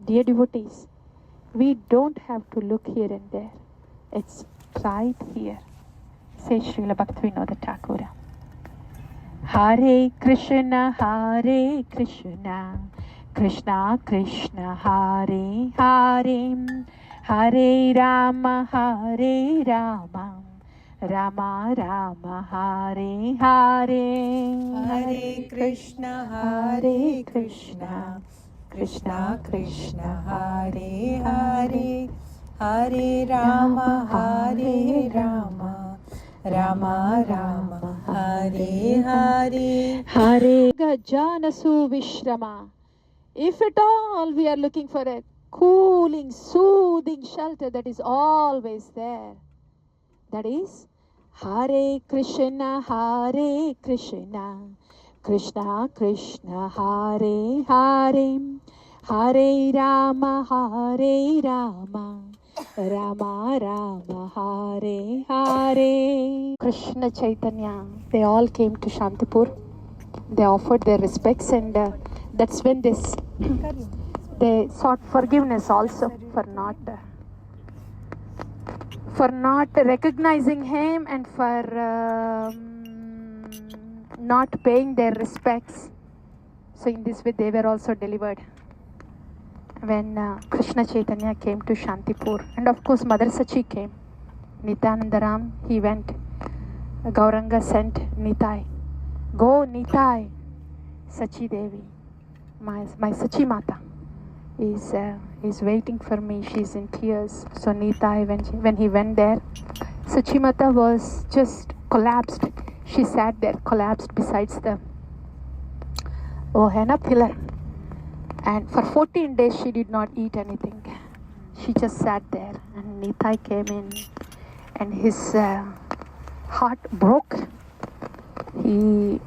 Dear devotees, we don't have to look here and there. It's right here. Says Srila Bhaktivinoda Thakur. Hare Krishna, Krishna Krishna, Hare Hare, Hare Rama, Rama Rama, Hare Hare. Hare Krishna, Krishna Krishna, Hare Hare, Hare Rama, Rama Rama, Hare Hare. Hare Gajanasu Vishrama. If at all we are looking for a cooling, soothing shelter that is always there, that is Hare Krishna, Krishna Krishna, Hare Hare, Hare Rama, Rama Rama, Hare Hare. Krishna Chaitanya, they all came to Shantipur. They offered their respects, and that's when they sought forgiveness also for not recognizing him and for not paying their respects. So in this way they were also delivered when Krishna Chaitanya came to Shantipur. And of course Mother Sachi came. Nityanandaram, he went. Gauranga sent Nitai. Go Nitai, Sachi Devi, my Sachi Mata is waiting for me. She's in tears. So Nitai, when he went there, Sachi Mata was just collapsed. She sat there collapsed besides the pillar. And for 14 days she did not eat anything. She just sat there. And Nitai came in and his heart broke. He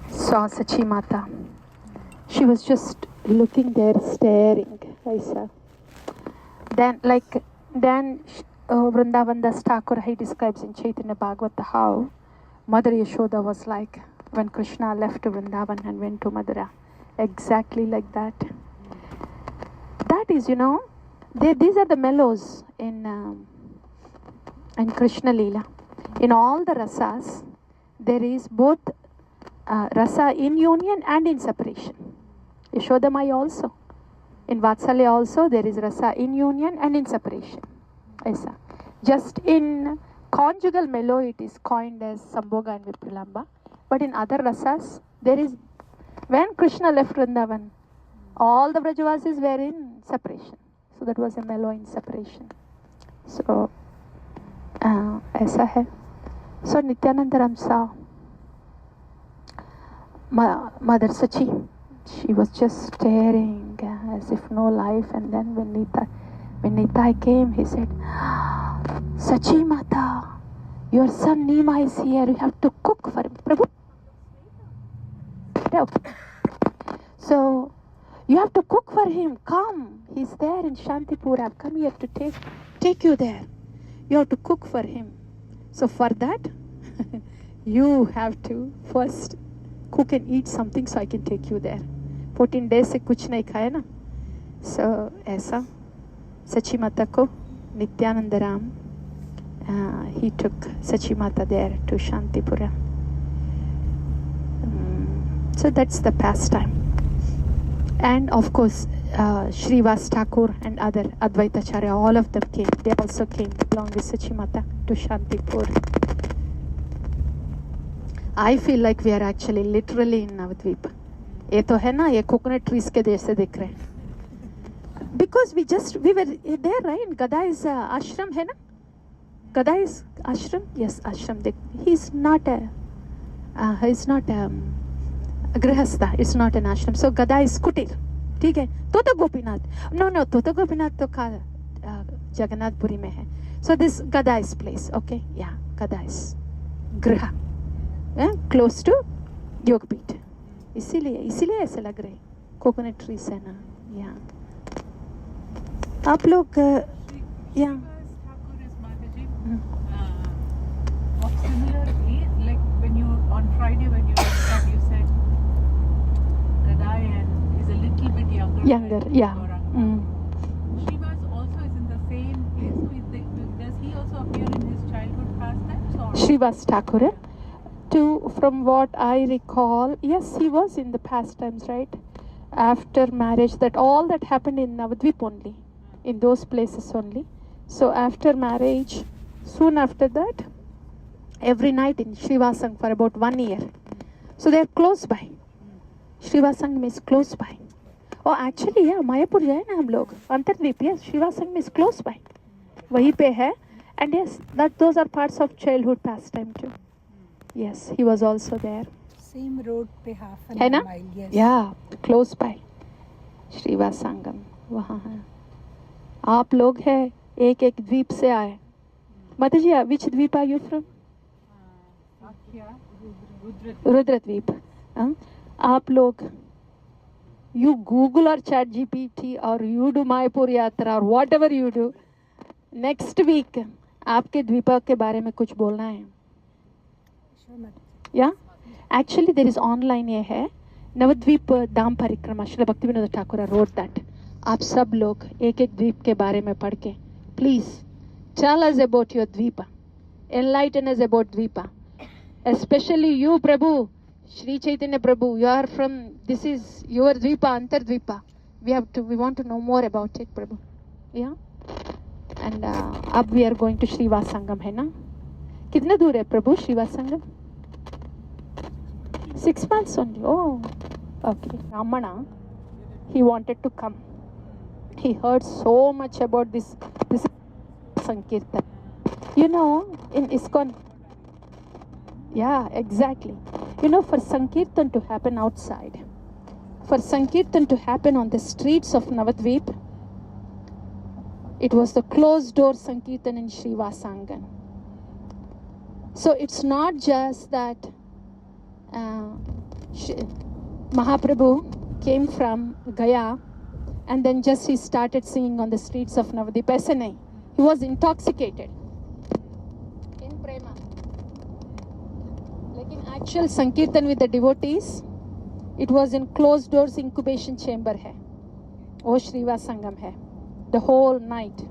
saw Sachi Mata. She was just looking there, staring. Then Vrindavan Das Thakur, he describes in Chaitanya Bhagavata how Mother Yashoda was like when Krishna left Vrindavan and went to Madhura. Exactly like that. That is, these are the mellows in Krishna Leela. In all the rasas, there is both rasa in union and in separation. Yashodamai also. In Vatsalya also, there is rasa in union and in separation. Aisa. Just in conjugal mellow, it is coined as Sambhoga and Vipralamba. But in other rasas, there is, when Krishna left Vrindavan, all the Vrajavasis were in separation. So that was a mellow in separation. So, aisa hai. So Nityanandaram saw Mother Sachi. She was just staring as if no life. And then when Nitai came, he said, Sachi Mata, your son Nima is here. You have to cook for him. Prabhu. So you have to cook for him. Come. He's there in Shantipur. I've come here to take you there. You have to cook for him. So for that, you have to first cook and eat something so I can take you there. 14 days se kuch nahi khaya na. So aisa Sachi Mata ko Nityanandaram, he took Sachi Mata there to Shantipura. So that's the pastime. And of course Srivas Thakur and other Advaitacharya, all of them came. They also came along with Sachi Mata to Shantipur. I feel like we are actually literally in Navadvip. ये तो है ना, ये coconut trees के जैसे दिख रहे हैं. Because we were there, right? Gadai's ashram है ना? Gadai's ashram? Yes, ashram. He's not a grihastha. It's not an ashram. So Gadai's kutir. ठीक है? Tota Gopinath. No, Tota Gopinath तो Jagannathpuri में है. So this Gadai's place, okay? Yeah, Gadai's griha. Close to Yogapith. इसीलिए ऐसे लग रहे coconut trees है ना. या आप लोग या of similar age, like when you on Friday when you said Gadai and is a little bit younger. Yeah. Srivas Thakur. From what I recall, yes, he was in the pastimes, right? After marriage, that all that happened in Navadvip only, in those places only. So after marriage, soon after that, every night in Srivasang for about 1 year. So they are close by. Srivasang is close by. Oh, actually, yeah, Mayapur जाए ना हम लोग. अंतरद्वीप, yes, Srivasang is close by. वहीं पे है. And yes, those are parts of childhood pastime too. Yes, he was also there. Same road पे half an है ना? mile. Yes. Yeah, close by. श्रीवासंगम वहाँ है. आप लोग हैं एक एक द्वीप से आए. माता जी, which द्वीप are you from? रुद्र द्वीप. आप लोग, you Google or Chat GPT or you do Mayapur यात्रा or whatever you do. Next week आपके द्वीप के बारे में कुछ बोलना है. या एक्चुअली देर इज ऑनलाइन ये है नवद्वीप धाम परिक्रमा. Shri Bhaktivinod Thakur road that. आप सब लोग एक एक द्वीप के बारे में पढ़ के please tell us about your द्वीप, एनलाइटन अस अबाउट द्वीप, एस्पेशली यू प्रभु Shri Chaitanya Prabhu. You are from, this is your द्वीप Antardwip. We want to know more about it प्रभु. या एंड अब we are going to Shrivas Sangam. है ना? कितना दूर है प्रभु श्रीवास संगम? 6 months only. Oh, okay. Ramana, he wanted to come. He heard so much about this Sankirtana. You know, in ISKCON, yeah, exactly. You know, for Sankirtan to happen outside, for Sankirtan to happen on the streets of Navadvip, it was the closed door Sankirtan in Srivasangam. So it's not just that Mahaprabhu came from Gaya and then just he started singing on the streets of Navadvip. ऐसे नहीं. He was intoxicated in Prema. लेकिन actual Sankirtan with the devotees, it was in closed doors incubation chamber है. वो श्रीवासंगम है. The whole night.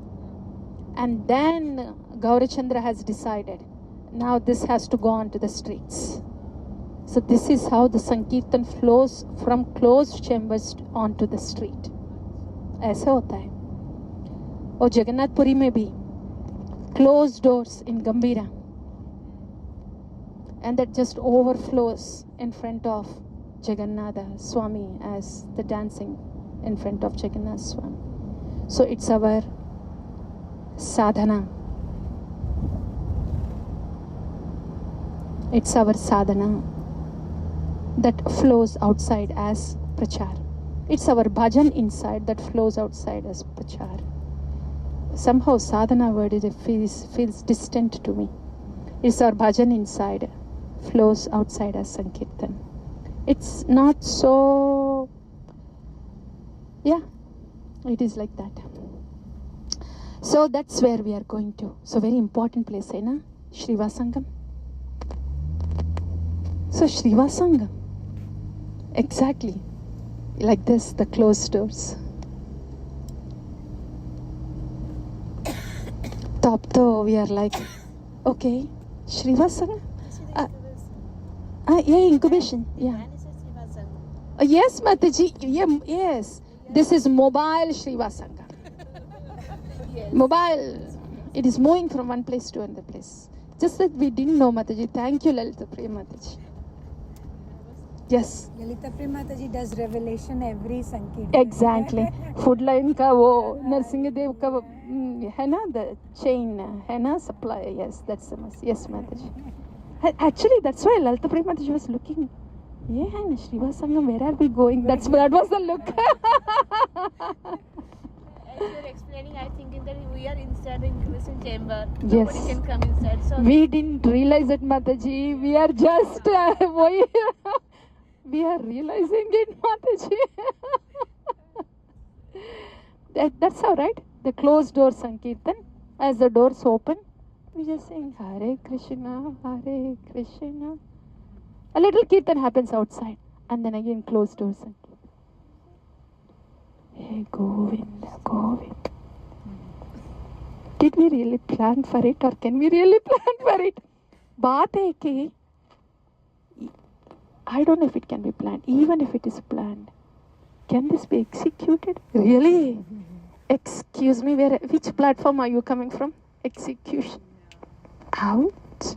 And then Gaurachandra has decided, now this has to go on to the streets. So this is how the Sankirtan flows from closed chambers onto the street. ऐसे होता है. और जगन्नाथपुरी में भी closed doors in Gambira. And that just overflows in front of Jagannatha Swami as the dancing in front of Jagannath Swami. So it's our sadhana. It's our sadhana that flows outside as prachar. It's our bhajan inside that flows outside as prachar. Somehow sadhana word feels distant to me. It's our bhajan inside flows outside as Sankirtan. It's not so, yeah, it is like that. So that's where we are going to. So very important place, hai na? Srivasangam. So Srivasangam, exactly like this, the closed doors. Top though, we are like, okay, Srivasangam. Yeah, incubation, yeah. Yes, Mataji, yeah, yes. This is mobile Srivasangam. Yes. Mobile, it is moving from one place to another place. Just that we didn't know, Mataji. Thank you, Lalita Prema Mataji. Yes. Lalita Prema Mataji does revelation every Sankirtan. Exactly. Food line ka wo Narsinga Dev ka hai na, the chain hai na, supply. Yes, that's the must. Yes, Mataji. Actually, that's why Lalita Prema Mataji was looking. Yeah, hai na, Srivasangam, where are we going? That was the look. As you're explaining, I think that we are inside the incubation chamber. Yes. Nobody can come inside. So We didn't realize it, Mataji. We are just we are realizing it, Mataji. That's all right. The closed door Sankirtan. As the doors open, we just sing Hare Krishna, Hare Krishna. A little Kirtan happens outside, and then again closed door Sankirtan. Hey Govinda, Govinda. Did we really plan for it, or can we really plan for it? बात है कि I don't know if it can be planned. Even if it is planned, can this be executed? Really? Excuse me, which platform are you coming from? Execution. Out.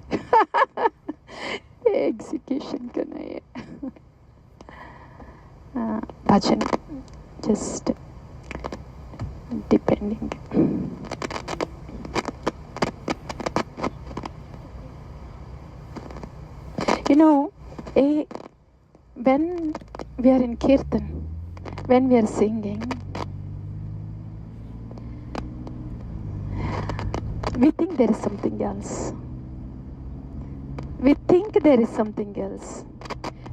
Execution ka nahi hai. Bhajan, just depending. You know, when we are in Kirtan, when we are singing, we think there is something else. We think there is something else.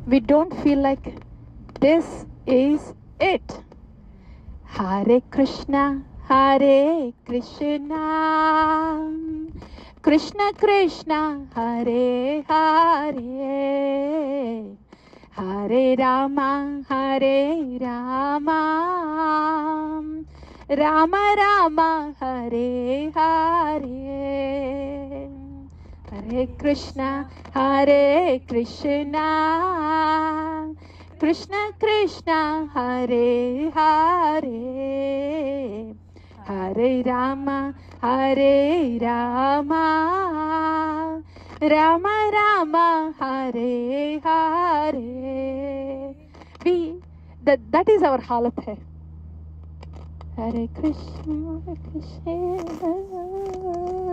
We don't feel like this is it. Hare Krishna, Hare Krishna, Krishna Krishna, Hare Hare, Hare Rama, Hare Rama, Rama Rama, Hare Hare, Hare Krishna, Hare Krishna, Krishna Krishna, Hare Hare, Hare Rama, Hare Rama, Rama Rama, Hare Hare. That is our halat hai. Hare Krishna, Hare Krishna.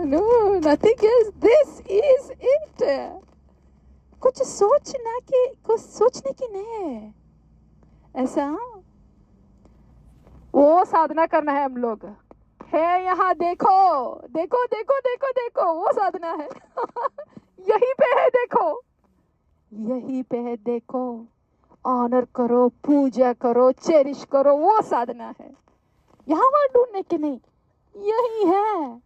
No, nothing else. This is it. कुछ सोचने की नहीं है ऐसा. वो साधना करना है हम लोग है. यहाँ देखो देखो देखो देखो देखो, वो साधना है. यहीं पे है, देखो यहीं पे है, देखो. ऑनर करो, पूजा करो, चेरिश करो, वो साधना है. यहाँ वहाँ ढूंढने की नहीं, यही है.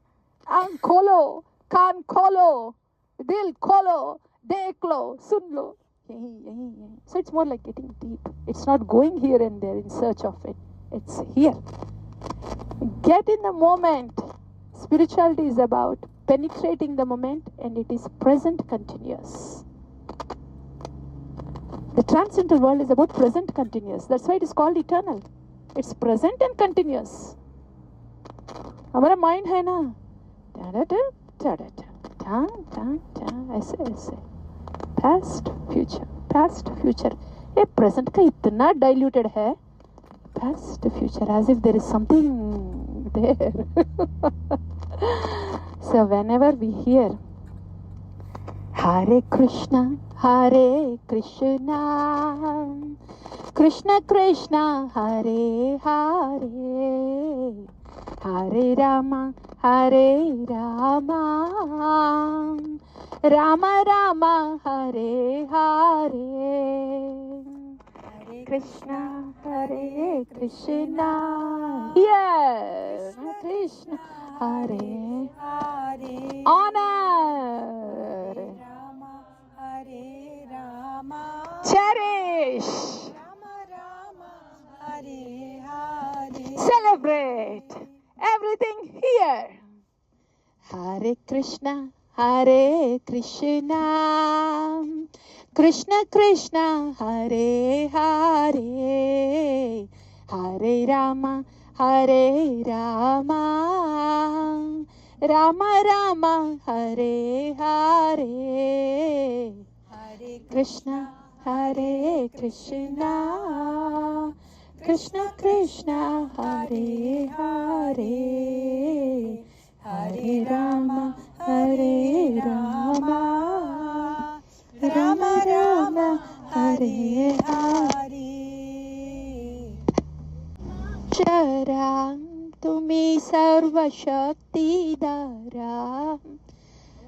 आंख खोलो, कान खोलो, दिल खोलो, देख लो, सुन लो. यही. So it's more like getting deep. It's not going here and there in search of it. It's here. Get in the moment. Spirituality is about penetrating the moment, and it is present continuous. The transcendental world is about present continuous. That's why it is called eternal. It's present and continuous. हमारा mind है ना, ऐसे past future. ये present का इतना diluted है. Past, future, as if there is something there. So whenever we hear Hare Krishna, Hare Krishna, Krishna Krishna, Hare Hare, Hare Rama, Hare Rama, Rama Rama, Hare Hare, Krishna, Hare Krishna. Yes, Krishna, Hare Hare, honor, Rama, Hare Rama, cherish, Rama Rama, Hare Hare, celebrate everything here. Hare Krishna, Hare Krishna, Krishna Krishna, Hare Hare, Hare Rama, Hare Rama, Rama Rama, Hare Hare, Hare Krishna, Hare Krishna, Krishna Krishna, Hare Hare, Hare Rama, Hare Rama, Rama Rama, Hare Hare. Shara, Tumi Sarva Shakti Dara,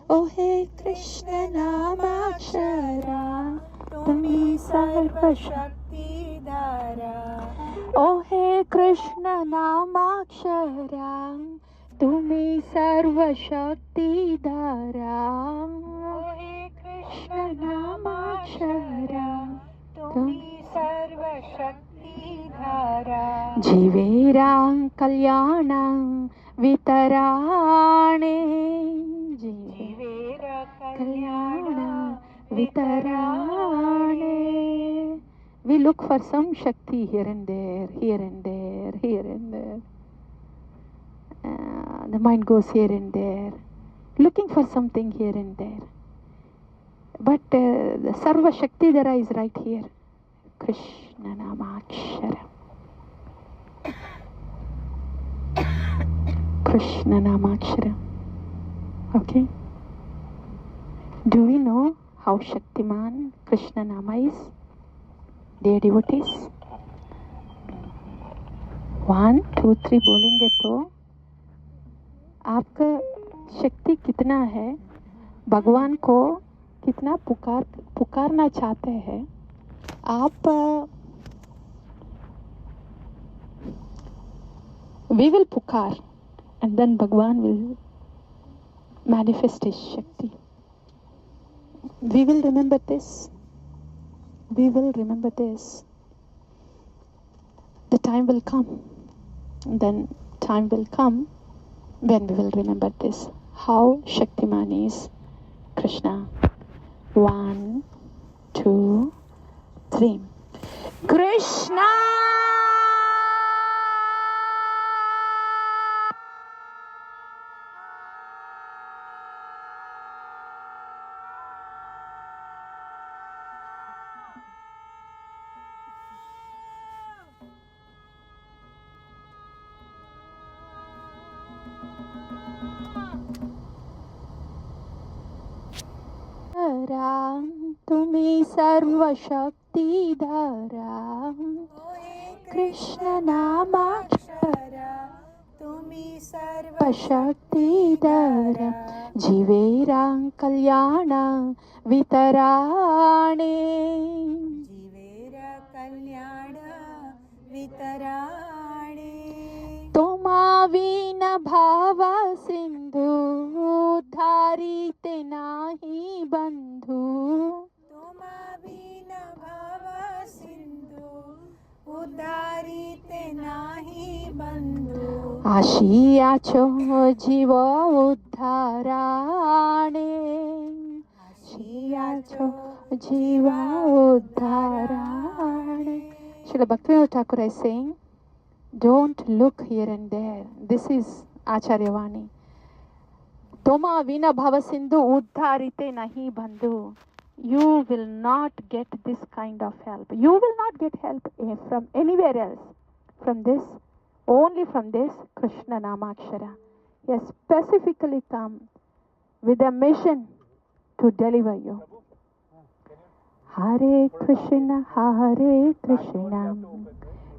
O He Krishna Namakshara, Tumi Sarva Shakti Dara, O He Krishna Namakshara, Tumi Sarva Shakti Dara, O He Krishna Namakshara, Tumi Sarva Shakti Dara, Jiverang Kalyanam Vitarane, Jivera Kalyana Vitarane. We look for some Shakti here and there, here and there, here and there. The mind goes here and there, looking for something here and there. But the Sarva Shakti Dhara is right here. Krishna Namakshara. Krishna Namakshara. Okay? Do we know how Shaktiman Krishna Nama is? Dear devotees? 1, 2, 3 बोलेंगे तो आपका शक्ति कितना है, भगवान को कितना पुकारना चाहते हैं आप. We will pukar and then Bhagwan will manifest his Shakti. We will remember this. We will remember this. The time will come. And then time will come when we will remember this. How Shaktiman is Krishna. 1, 2, 3. Krishna! तुम्ही सर्व शक्ती धरा कृष्ण नामाक्षरा तुम्ही सर्व शक्ती धरा जीवेरा कल्याण वितराणे जीवेर कल्याण वितराणे तोमाविन भाव सिंधु उद्धारिते नाही बंधु तोमाविन भाव सिंधु उद्धारिते नाही बंधु आशियाचो जीव उद्धाराणे आशियाचो जीव उद्धाराणे. Srila Bhaktivinoda Thakur is saying, don't look here and there. This is Acharya Vani. Toma vina bhava sindhu uddharite nahi bandhu. You will not get this kind of help. You will not get help from anywhere else. From this, only from this Krishna Namakshara. He has specifically come with a mission to deliver you. Hare Krishna,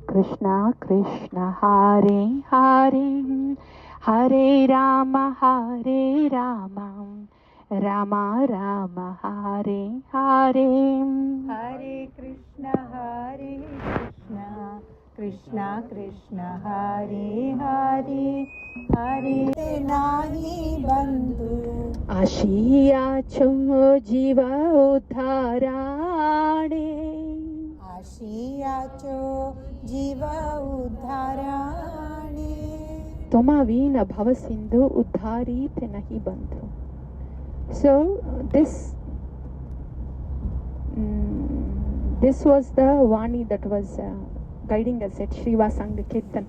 Krishna Krishna, Hare Hare, Hare Rama, Rama Rama, Hare Hare. Hare Krishna, Krishna Krishna, Hare Hare, Hare te nahi bandhu. Ashiyacho jiva uddharane. Ashiyacho jiva uddharane. Tomavina bhavasindhu uddharite nahi bandhu. So this was the Vani that was guiding us at Shiva Sankirtana.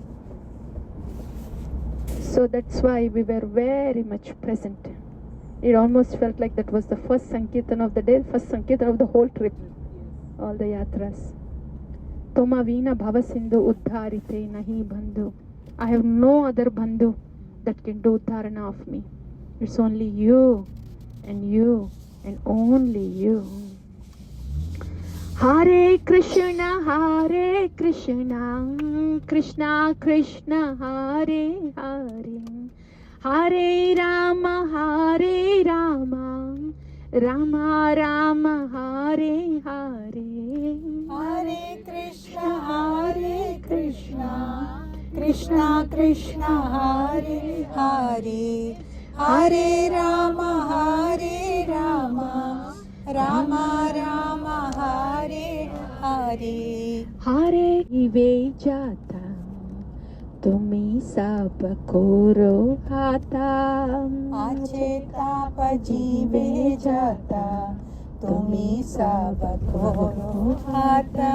So that's why we were very much present. It almost felt like that was the first Sankirtana of the day, first Sankirtana of the whole trip, all the yatras. Tomavina bhavasindhu uddharite nahi bandhu. I have no other bandhu that can do uddharana of me. It's only you and only you. Hare Krishna, Krishna Krishna, Hare Hare, Hare Rama, Rama Rama, Hare Hare. Hare Krishna, Krishna Krishna, Hare Hare, Hare Rama, Rama Rama, Hare Hare. Hare ive jata तुम्ही सबको रोहाता आचे ताप जीवे जाता तुम्ही सबको रोहाता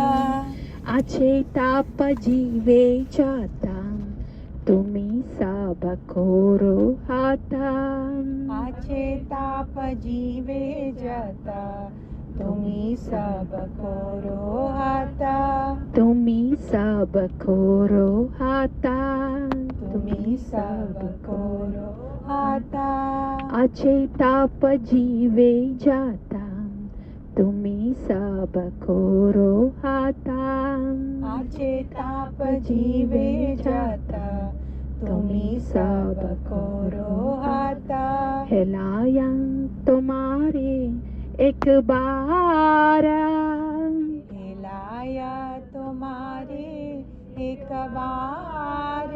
आचे ताप जीवे जाता तुम्ही सबको रोहाता आचे ताप जीवे जाता तुम्ही सबको रोहाता तुम्ही सबको रोहाता तुम्ही सबको रोहाता आचे ताप जीवे जाता तुम्ही सबको रोहाता आचे ताप जीवे जाता तुम्ही सबको रोहाता हिलाया तुम्हारे एक बार हिलाया तुम्हारे एक बार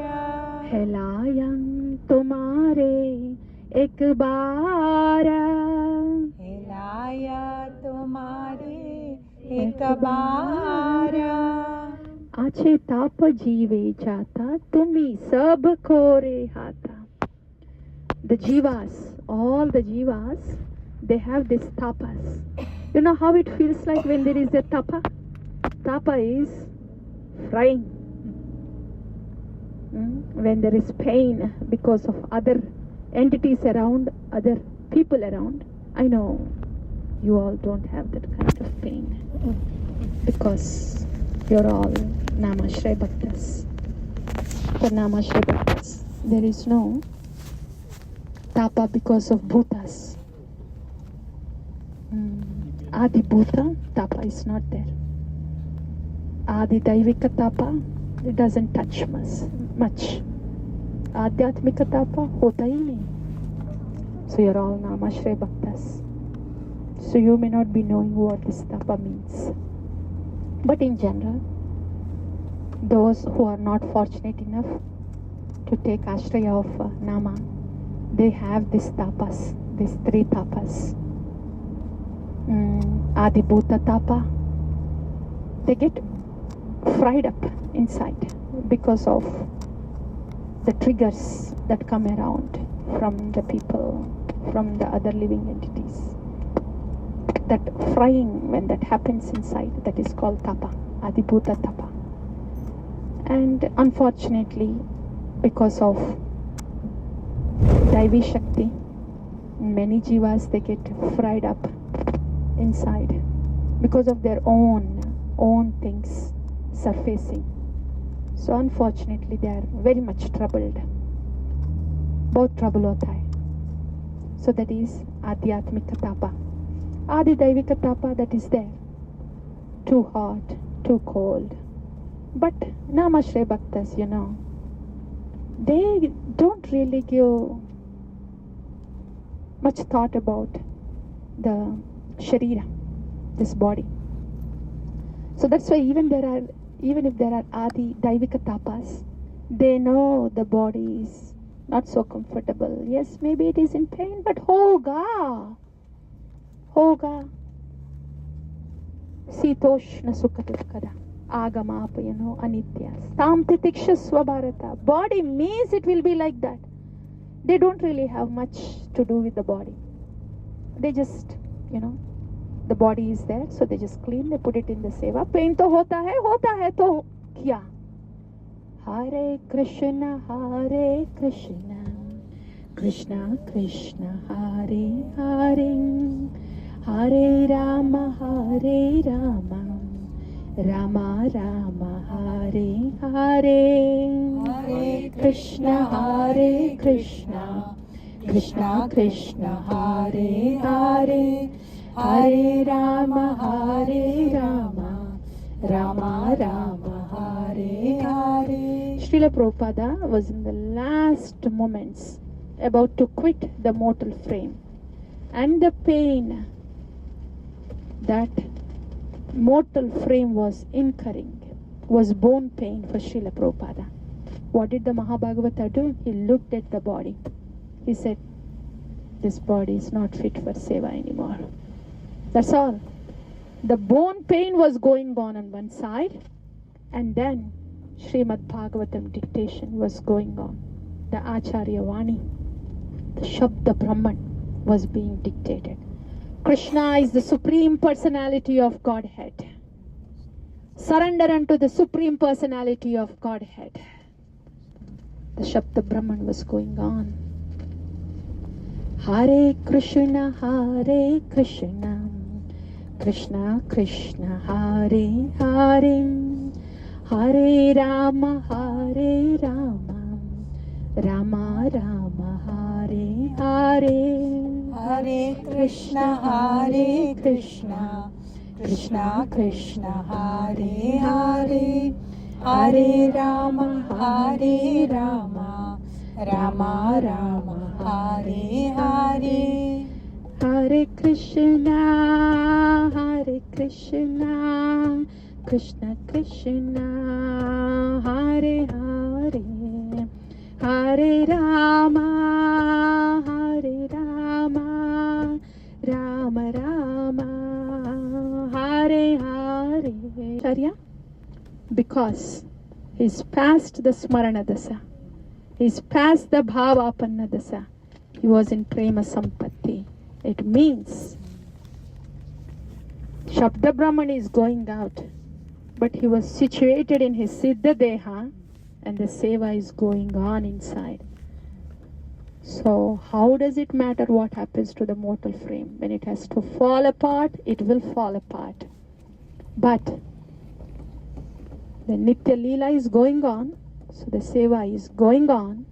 हिलाया तुम्हारे एक बार हिलाया तुम्हारे एक बार आचे ताप जीवे जाता तुम्ही सब खोरे हाता. The jivas, all the jivas, they have this tapas. You know how it feels like when there is a tapa? Tapa is frying. When there is pain because of other entities around, other people around. I know you all don't have that kind of pain because you're all Namashray Bhaktas. For Namashray Bhaktas, there is no tapa because of bhutas. Adi bhuta, tapa is not there. Adi daivika tapa, it doesn't touch much. Adhyatmika tapa, hota hi nahi. So you're all Namashray Bhaktas. So you may not be knowing what this tapa means. But in general, those who are not fortunate enough to take ashraya of Nama, they have these tapas, these three tapas. Adibhuta tapa, they get fried up inside because of the triggers that come around from the people, from the other living entities. That frying, when that happens inside, that is called tapa, Adibhuta tapa. And unfortunately, because of Daivi Shakti, many jivas, they get fried up inside because of their own things surfacing. So unfortunately, they are very much troubled. Both trouble hota hai. So that is Adhyatmika tapa. Adi Daivika tapa, that is there. Too hot, too cold. But Namashray Bhaktas, you know, they don't really give much thought about the Sharira, this body. So that's why even if there are Adi Daivika tapas, they know the body is not so comfortable. Yes, maybe it is in pain, but hoga. Sitoshna sukha dukkada. Agamapa, you know, anitya. Stam titiksha swabharata. Body means it will be like that. They don't really have much to do with the body. They just, you know, the body is there, so they just clean, they put it in the seva. Pain to hota hai to kya? Hare Krishna, Krishna Krishna, Hare Hare, Hare Rama, Rama Rama, Hare Hare. Hare Krishna, Krishna Krishna, Hare Hare, Hare Rama, Rama Rama, Hare Hare. Srila Prabhupada was in the last moments about to quit the mortal frame, and the pain that mortal frame was incurring was bone pain for Srila Prabhupada. What did the Mahabhagavata do? He looked at the body. He said, this body is not fit for seva anymore. That's all. The bone pain was going on one side, and then Srimad Bhagavatam dictation was going on. The Acharya Vani, the Shabda Brahman was being dictated. Krishna is the Supreme Personality of Godhead. Surrender unto the Supreme Personality of Godhead. The Shabda Brahman was going on. Hare Krishna, Krishna Krishna, Hare Hare, Hare Rama, Rama Rama, Hare Hare. Hare Krishna, Krishna Krishna, Hare Hare, Hare Rama, Rama Rama, Hare Hare. Hare Krishna, Krishna Krishna, Hare Hare, Hare Rama, Rama Rama, Hare Hare. Acharya, because he's past the Smarana Dasa, he's past the Bhavapanna Dasa, he was in Prema Sampatti. It means Shabda Brahman is going out, but he was situated in his Siddha Deha and the Seva is going on inside. So how does it matter what happens to the mortal frame? When it has to fall apart, it will fall apart. But the Nitya Leela is going on, so the Seva is going on,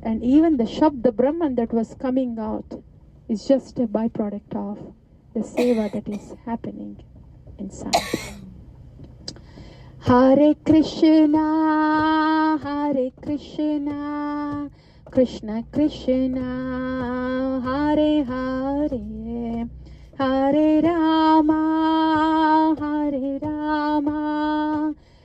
and even the Shabda Brahman that was coming out is just a byproduct of the Seva that is happening inside. Hare Krishna, Krishna Krishna, Hare Hare, Hare Rama,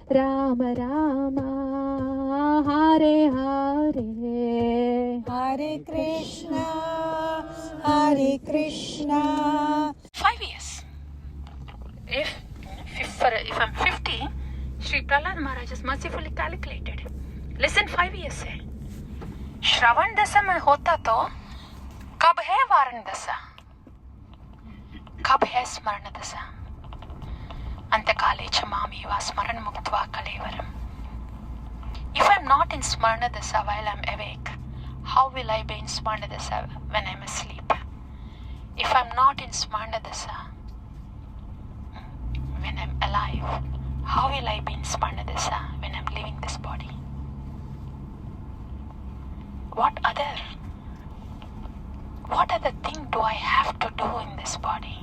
Rama Rama, Hare Hare. Hare Krishna, 5 years. If I'm 50, Sri Prahlad Maharaj is mercifully calculated. Listen, 5 years है. श्रवण दशा में होता तो कब है वारण दशा, कब है स्मरण दशा. अंतकाले च मामेव स्मरण मुक्त्वा कलेवरम. If I'm not in smarana dasa while I'm awake, how will I be in smarana dasa when I'm asleep? If I'm not in smarana dasa when I'm alive, how will I be in smarana dasa when I'm leaving this body? What other thing do I have to do in this body?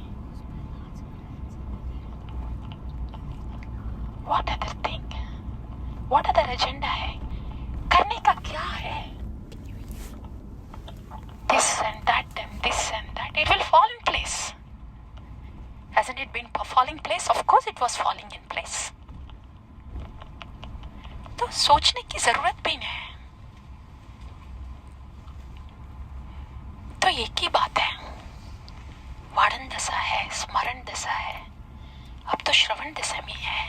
What other thing? What other agenda है? करने का क्या है? This and that and this and that. It will fall in place. Hasn't it been falling place? Of course it was falling in place. तो सोचने की जरूरत भी नहीं है. तो एक ही बात है, वारण दशा है, स्मरण दशा है, अब तो श्रवण दशा में है.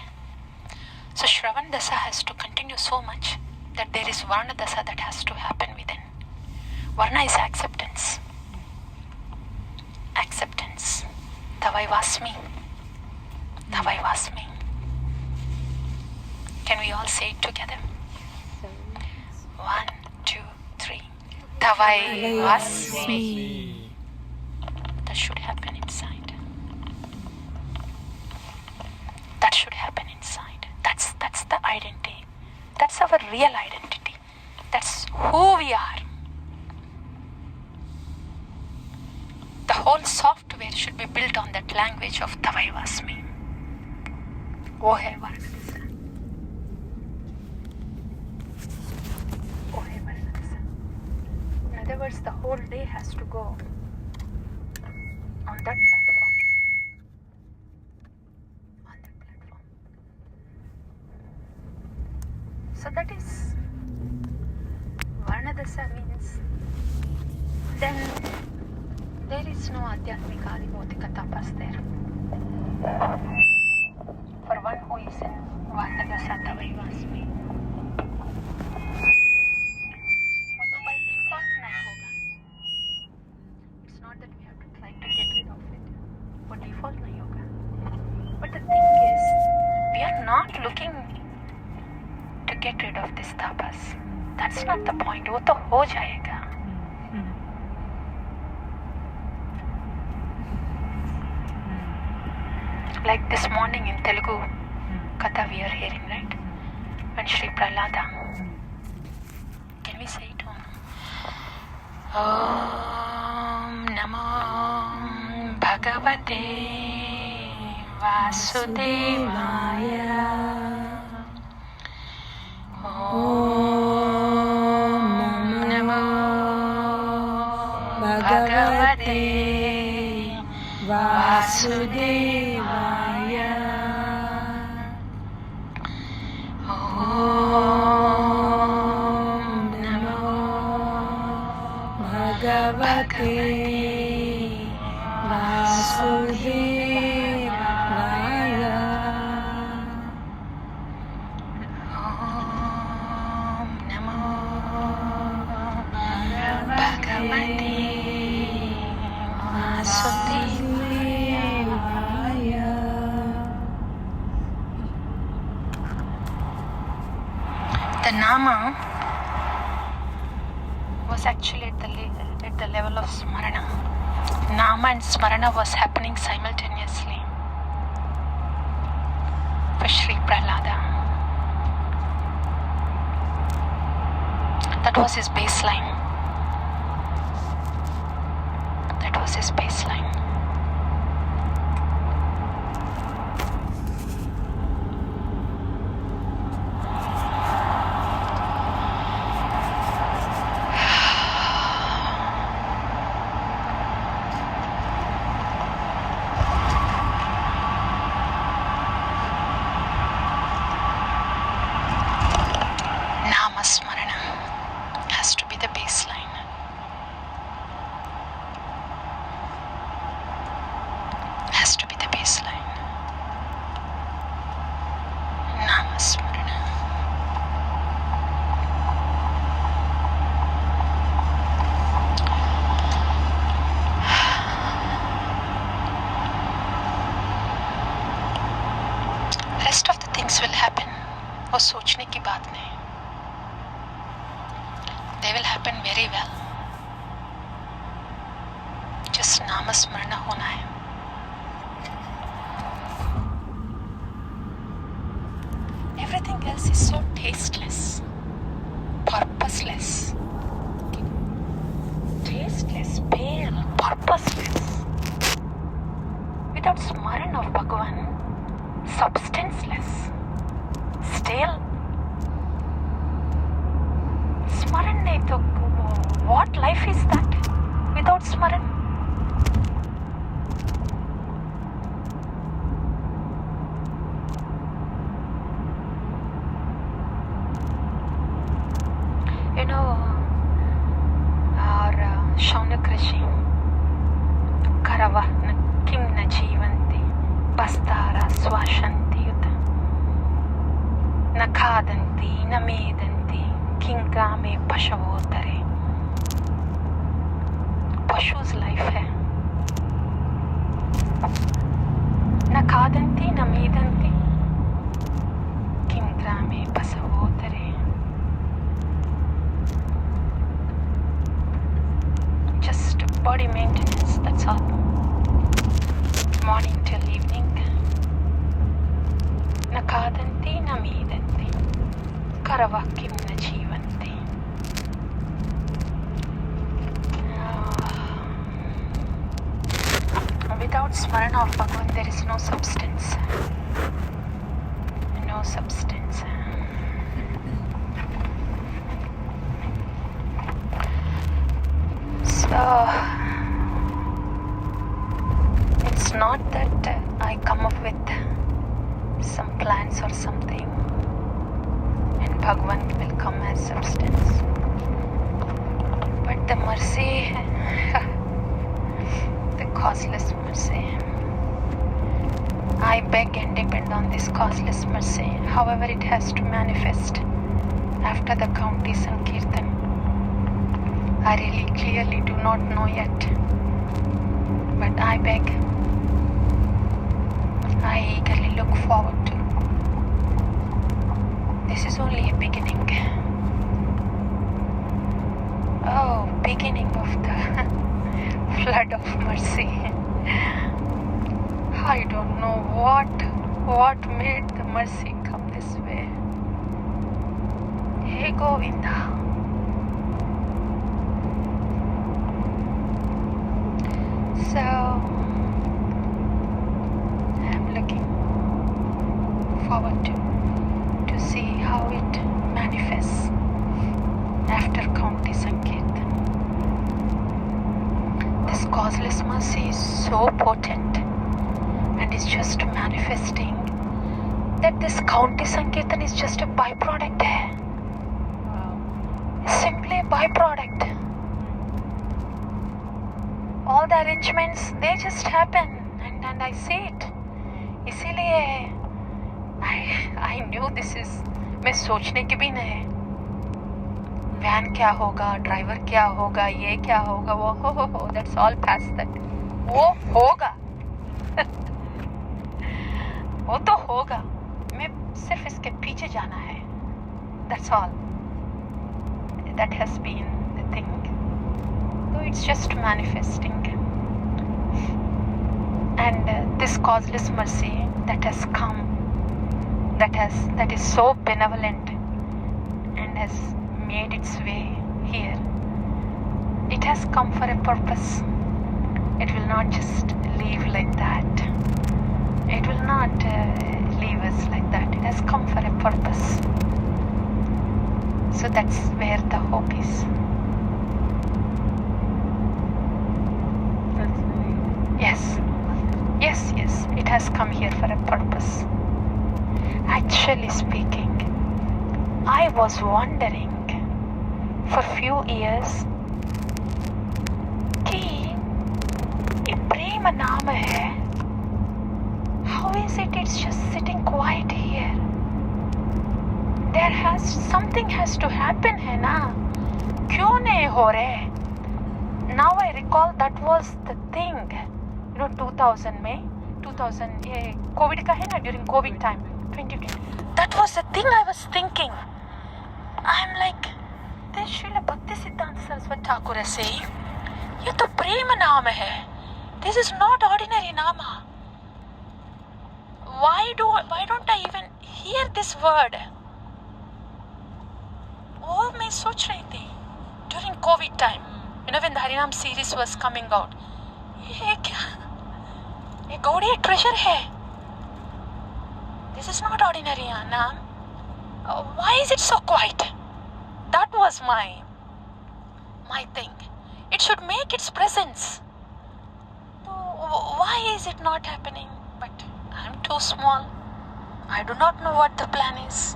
So Shravan Dasa has to continue so much that there is Varna Dasa that has to happen within. Varna is acceptance. Acceptance. Tavaivasmi. Tavaivasmi. Can we all say it together? 1, 2, 3. Tavaivasmi. That should happen inside. That should happen inside. That's the identity. That's our real identity. That's who we are. The whole software should be built on that language of Tavaivasmi. वो है वर्ण दशा. वो है वर्ण दशा. In other words, the whole day has to go on that platform. On that platform. So that is Varna Dasa means then there is no Adhyatmika Adhibodhika tapas there. For one who is in Vasata Vaivasmi. वो तो by default नहीं होगा. It's not that we have to try to get rid of it. वो default नहीं होगा. But the thing is, we are not looking to get rid of this tapas. That's not the point. वो तो हो जाएगा. Like this morning in Telugu Katha we are hearing, right? When Shri Prahlada. Can we say it on? Om Namo Bhagavate Vasudevaya. Om Namo Bhagavate Vasudevaya. Om Namo Bhagavate Vasudevaya. Om Namo Bhagavate Vasudevaya. The Nama was actually at the level of Smarana. Nama and Smarana was happening simultaneously for Shri Prahlada. That was his baseline. That was his baseline. Namasmarana has to be the baseline. Has to be the baseline. Namasmarana. Rest of the things will happen. वो सोचने की बात नहीं. They will happen very well. Just नामस्मरण होना है. Everything else is so tasteless, purposeless. Tasteless, pale, purposeless. Without smaran of Bhagavan, substanceless, stale. Smaran nahi to what life is that without smaran? You know, our Shaunak Rishi, Karava Kim na Jivanti, Bastara Swashanti Yuta, Nakadanti, Namedanti, Kingame Pashavotare. Pashu's life है. Nakadanti, Namedanti, Kingame Pashavotare. Just body maintenance, that's all. Morning till evening. Nakadanti, Namedanti, Karavakim na Jivanti. Without smarana of Bhagavan, there is no substance. No substance. So, it's not that I come up with some plans or something and Bhagavan will come as substance. But the mercy, the causeless mercy. I beg and depend on this causeless mercy, however it has to manifest after the county Sankirtan. I really clearly do not know yet, but I beg, I eagerly look forward to. This is only a beginning. Oh, beginning of the flood of mercy. I don't know what made the mercy come this way. Hey Govinda. So I'm looking forward to see how it manifests after County Sankirtan. This causeless mercy is so potent and is just manifesting that this County Sankirtan is just a byproduct. Simply a byproduct. All the arrangements, they just happen and I see it. इसीलिए I knew this is, मैं सोचने की भी नहीं, van क्या होगा, driver क्या होगा, ये क्या होगा, वो हो, that's all past that. वो होगा. वो तो होगा, मैं सिर्फ इसके पीछे जाना है. That's all. That has been the thing. So it's just manifesting. And this causeless mercy that has come, that is so benevolent and has made its way here. It has come for a purpose. It will not just leave like that. It will not leave us like that. It has come for a purpose. So that's where the hope is. Yes, it has come here for a purpose. Actually speaking, I was wondering for few years कि ये प्रेम नाम है. How is it? It's just sitting quiet here. Something has to happen है ना? क्यों नहीं हो रहे? Now I recall that was the thing. 2000 में 2000 ये कोविड का है ना, during COVID time 2020. That was the thing I was thinking. I'm like, this Srila Bhakti Siddhanta Saraswati Thakur is saying, ये तो प्रेम नाम है. This is not ordinary nama. Why don't I even hear this word? वो मैं सोच रही थी during COVID time, when the Harinam series was coming out. ये क्या? ये गौड़ी treasure है. This is not ordinary naam. Why is it so quiet? That was my thing. It should make its presence. So why is it not happening? But I'm too small. I do not know what the plan is.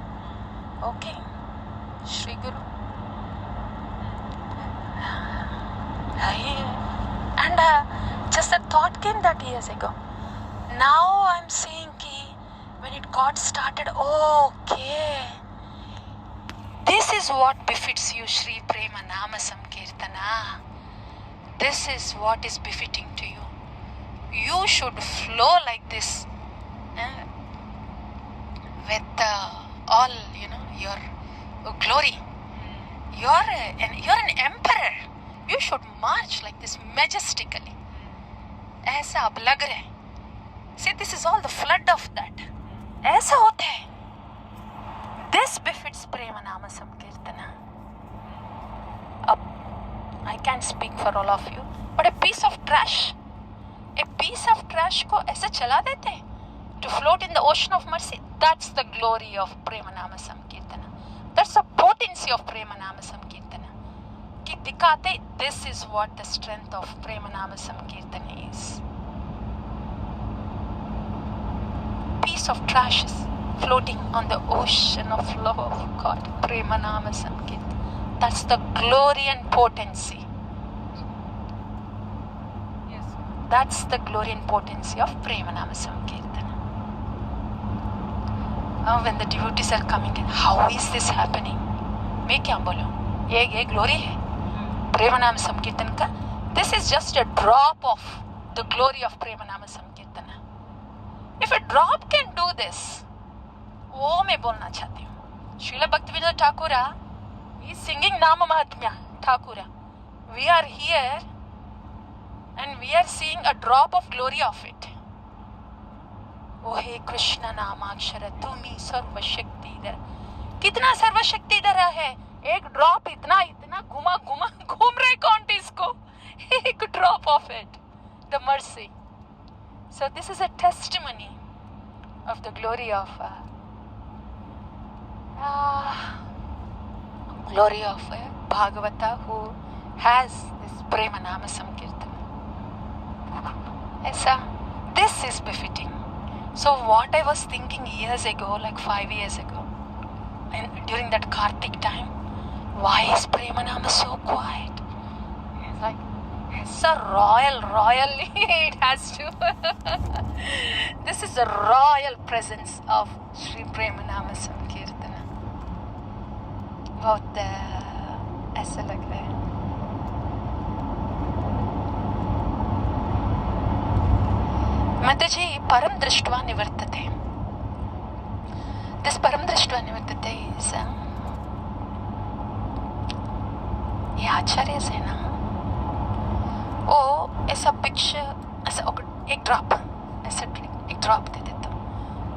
Okay, Shri Guru. And just a thought came that years ago. Now I'm seeing when it got started, okay, this is what befits you, Shri Prema Nama Sankirtana. This is what is befitting to you. You should flow like this with all, your glory. You're an emperor. You should march like this majestically. ऐसा अब लग रहा है. See, this is all the flood of that. ऐसा होता है. This befits Prema Nama Sankirtana. I can't speak for all of you, but a piece of trash को ऐसे चला देते हैं to float in the ocean of mercy. That's the glory of Prema Nama Sankirtana. That's the potency of Prema Nama Sankirtana. कि दिखाते, this is what the strength of Prema Nama Sankirtana is. Piece of trash is floating on the ocean of love of God. Prema Nama Sankirtana. That's the glory and potency. Yes. That's the glory and potency of Prema Nama Sankirtana. when the devotees are coming in, how is this happening? मैं क्या बोलूं? ये glory है प्रेम नाम संकीर्तन का. This is just a drop of the glory of Prema Nama Sankirtana. If a drop can do this, वो मैं बोलना चाहती हूँ. Srila Bhaktivinoda Thakura is singing Nama Mahatmya Thakura. We are here and we are seeing a drop of glory of it. ओ हे कृष्ण नामाक्षर तुम्ही सर्व शक्ति इधर. कितना सर्व शक्ति इधर है. एक ड्रॉप इतना इतना घुमा घुमा घूम रहे कॉन्टिस को. एक drop of it, the mercy. So this is a testimony of the glory of Bhagavata who has this Prema Nama Sankirtana. This is befitting. So what I was thinking years ago, like 5 years ago, and during that Kartik time, why is Prema Nama so quiet? It's like, it's a royally it has to. This is the royal presence of Sri Prema Nama Sankirtana. बहुत ऐसा लग रहा है. Mataji param drishtva nivartate. This param drishtva nivartate is ये आचार्य से ना वो ऐसा पिक्चर ऐसा एक ड्रॉप ऐसा एक ड्रॉप दे देता.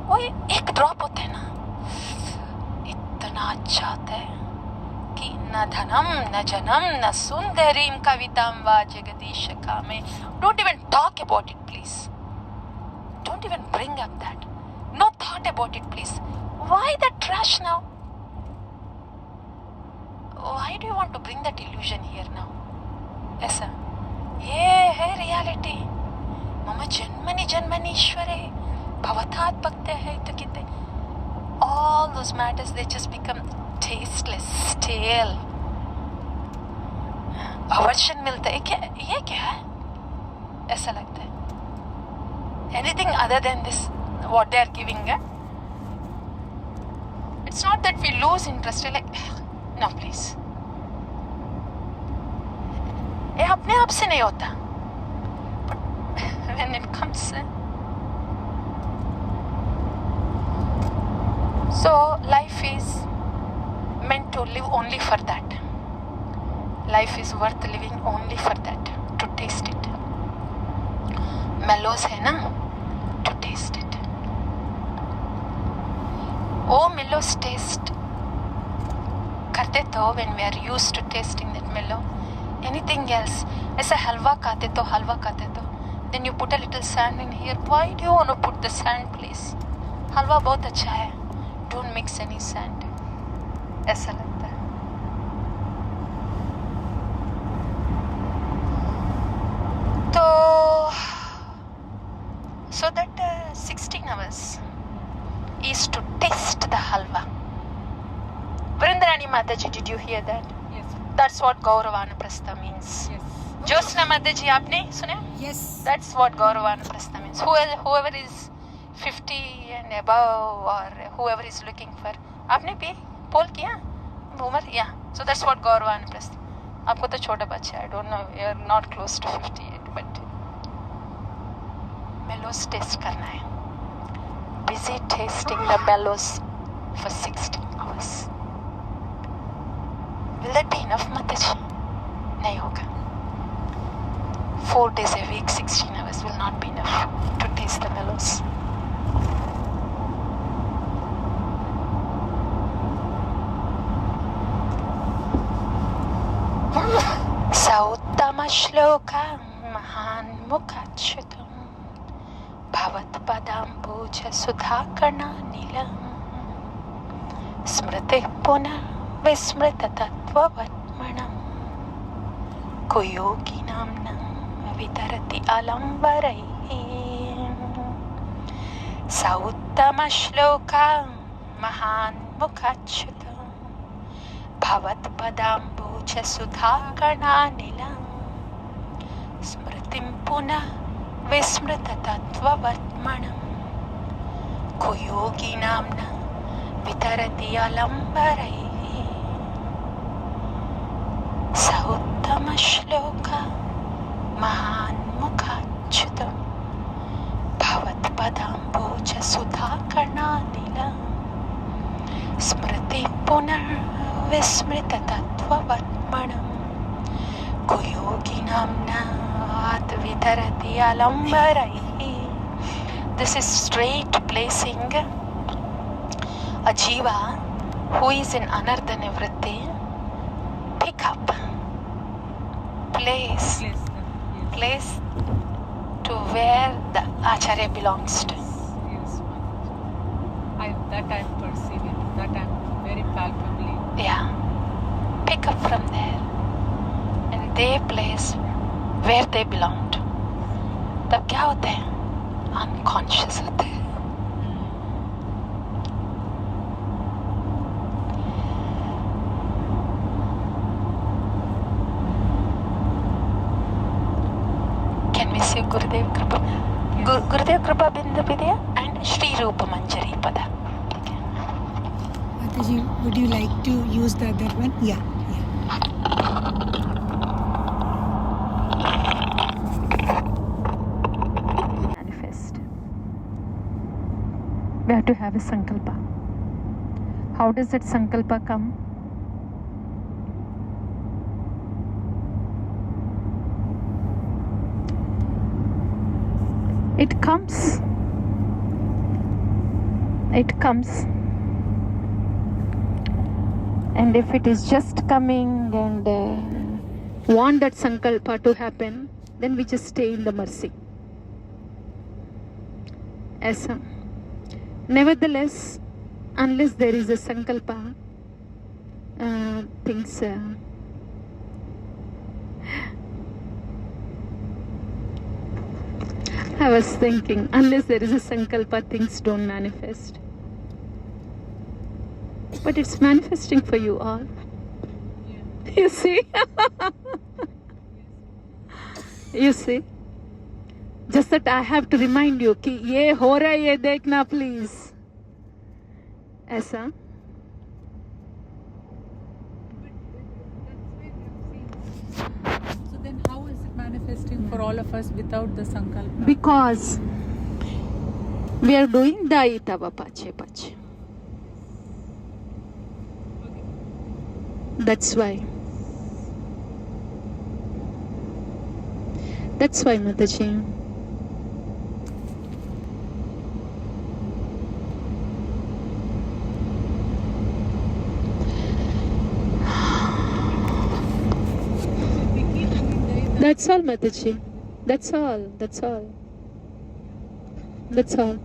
वो एक ड्रॉप होता है ना, इतना अच्छा होता है कि न धनम न जनम न सुंदरीम कविताम वा जगदीश कामे. Don't even talk about it, please. Don't even bring up that. No thought about it, please. Why that trash now? Why do you want to bring that illusion here now? ऐसा ये है reality. मम जन्मनि जन्मनि ईश्वरे भवतात् भक्ते है तो किते. All those matters, they just become tasteless, stale. Aversion मिलता है. ये क्या है? ऐसा लगता है. Anything other than this, what they are giving, it's not that we lose interest. We're like, no, please. ये अपने आप से नहीं होता. But when it comes, so life is meant to live only for that. Life is worth living only for that, to taste it. Mellows है ना, to taste it. Oh, mellows taste करते तो when we are used to tasting that mellow. Anything else, ऐसा हलवा खाते तो then you put a little sand in here. Why do you want to put the sand, please? हलवा बहुत अच्छा है. Don't mix any sand. ऐसा लगता है. तो so that 16 hours is to taste the halwa. Vrindarani Mataji, did you hear that? Yes. That's what Gauravana Prastha means. Yes. Josna Mataji, आपने सुना? Yes. That's what Gauravana Prastha means. Whoever is 50 and above, or whoever is looking for, आपने भी पोल किया? Boomer, yeah. So that's what Gauravana Prastha. आपको तो छोटा बच्चा है. I don't know. You're not close to 50 yet, but mellows taste करना है. Busy tasting the mellows for 16 hours. Will that be enough, Mataji? नहीं होगा. 4 days a week, 16 hours will not be enough to taste the mellows. Sauttamashloka mahanmukhachutam Bhavatpadambuja sudhakarna nilam Smriti puna vismrita tattvavatmanam Kuyoginamnam vitarati alamvarayim Sauttamashloka mahanmukhachutam Bhavatpadambuja sudhakarna nilam Smritim puna vismrita tattvavatmanam Kuyoginamna वितरति अलम्बरैः स उत्तमश्लोक महान्मुखाच्युतं भवत्पदाम्बोजसुधाकर्णानिल स्मृति पुनर्विस्मृततत्त्ववर्त्मणं कुयोगिनां नाथ वितरति अलम्बरैः. This is straight placing a jiva who is in anartha nivritti. Pick up, place to where the acharya belongs to. Yes, that I'm perceiving, that I'm very palpably. Yeah, pick up from there and they place where they belong to. तब क्या होते हैं? Unconscious होते हैं. Can we say Gurudev Kripa? Gurudev Kripa Bindu Vidya and Shri Rupa Manjari Pada. Mataji, would you like to use the other one? Yeah. Manifest. We have to have a sankalpa. How does that sankalpa come? It comes. And if it is just coming and want that sankalpa to happen, then we just stay in the mercy. Aisa. Nevertheless, unless there is a sankalpa, things I was thinking, unless there is a sankalpa, things don't manifest. But it's manifesting for you all. Yeah. You see? You see? Just that I have to remind you कि ये हो रहा है, ये देखना please. ऐसा? So then how is it manifesting for all of us without the sankalpa? Because we are doing Daitava Pache Pache. That's why. That's why, Mataji. That's all, Mataji. That's all. That's all. That's all.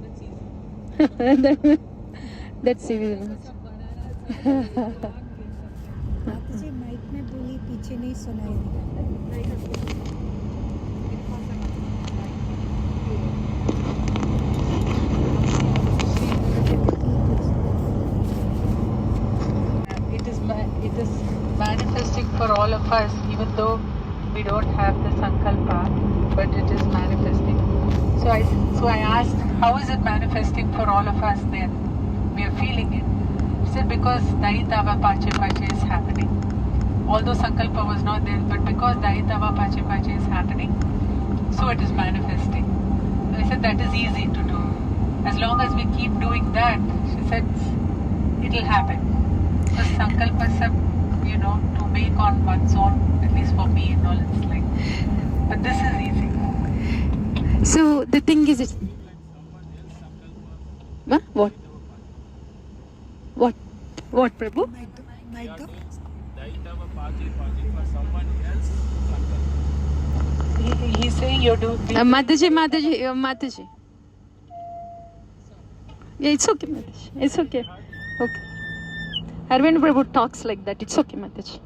That's easy. माताजी mic में बोली पीछे नहीं सुनाई. It is manifesting for all of us, even though we don't have the sankalpa, but it is manifesting. So I asked, how is it manifesting for all of us then? We are feeling it. He said, because Daitava Pache Pache is happening. Although sankalpa was not there, but because Daitava Pache Pache is happening, so it is manifesting. And I said, that is easy to do. As long as we keep doing that, she said, it will happen. The sankalpa sab, to make on one's own, at least for me and all, it's like, but this is easy. So the thing is, it's... Huh? What? What, Prabhu? Mic दो. He's saying you're doing... Mataji. Yeah, it's okay, Mataji. It's okay. Okay. Arvind Prabhu talks like that. It's okay, Mataji.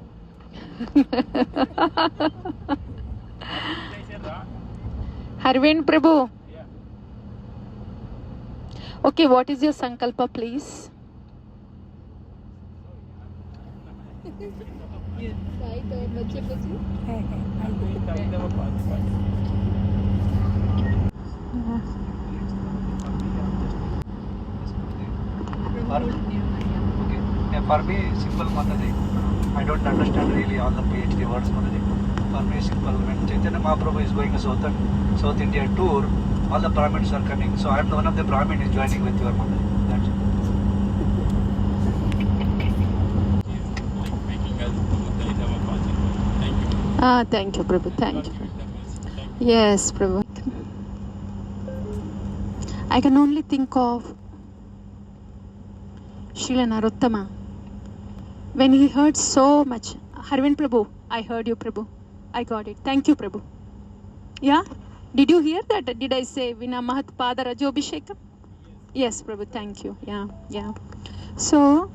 Arvind Prabhu. Okay, what is your sankalpa, please? For me, simple Mataji. I don't understand really all the PhD words Mataji. For me, simple. When Chaitanya Mahaprabhu is going to South India tour, all the Brahmins are coming. So I am one of the Brahmins joining with your Mataji. That's it. Thank you, Prabhu. Thank you. Yes, Prabhu. I can only think of Srila Narottama. When he heard so much, Harvind Prabhu, I heard you, Prabhu. I got it. Thank you, Prabhu. Yeah? Did you hear that? Did I say Vina Mahat Pada Rajobhishekam? Yes, Prabhu. Thank you. Yeah. So,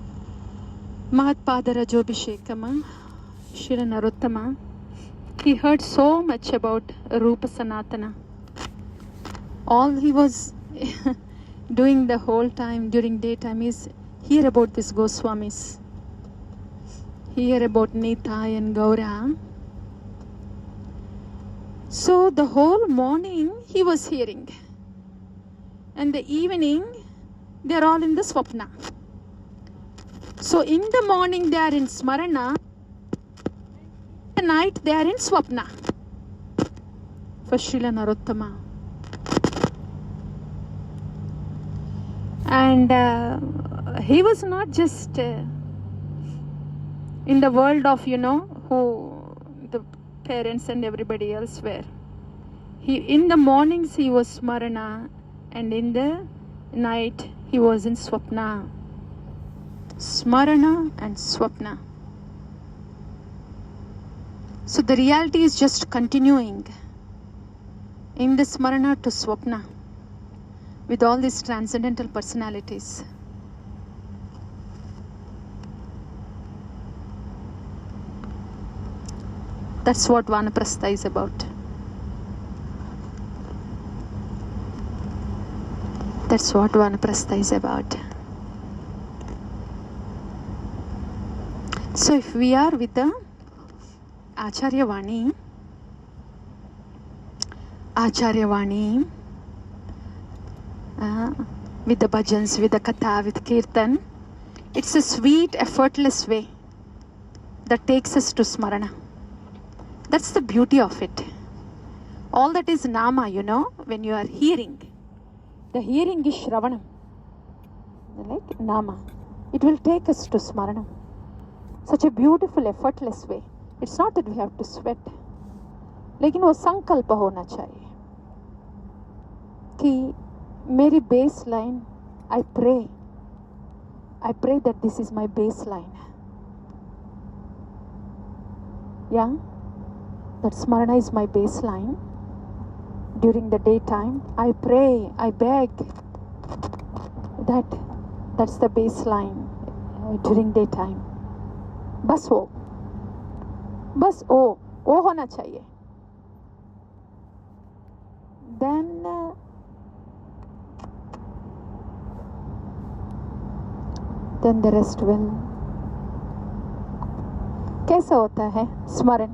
Mahat Pada Rajobhishekam, Srila Narottama, he heard so much about Rupa Sanatana. All he was doing the whole time during daytime is hear about this Goswamis, hear about Nitai and Gaura. So the whole morning he was hearing, and the evening they are all in the Swapna. So in the morning they are in Smarana, the night they are in Swapna for Srila Narottama. And he was not just in the world of, who the parents and everybody else were. In the mornings he was Smarana, and in the night he was in Swapna. Smarana and Swapna. So the reality is just continuing in the Smarana to Swapna with all these transcendental personalities. That's what Vanaprastha is about. That's what Vanaprastha is about. So if we are with the Acharya Vani, with the bhajans, with the katha, with kirtan, it's a sweet, effortless way that takes us to Smarana. That's the beauty of it. All that is Nama, when you are hearing. The hearing is Shravanam. Like Nama. It will take us to Smarana. Such a beautiful, effortless way. It's not that we have to sweat. लेकिन वो संकल्प होना चाहिए कि मेरी baseline, I pray that this is my baseline. Yeah? That Smarana is my baseline. During the daytime, I pray, I beg that that's the baseline during daytime. बस वो होना चाहिए. Then the rest will. कैसे होता है स्मरण?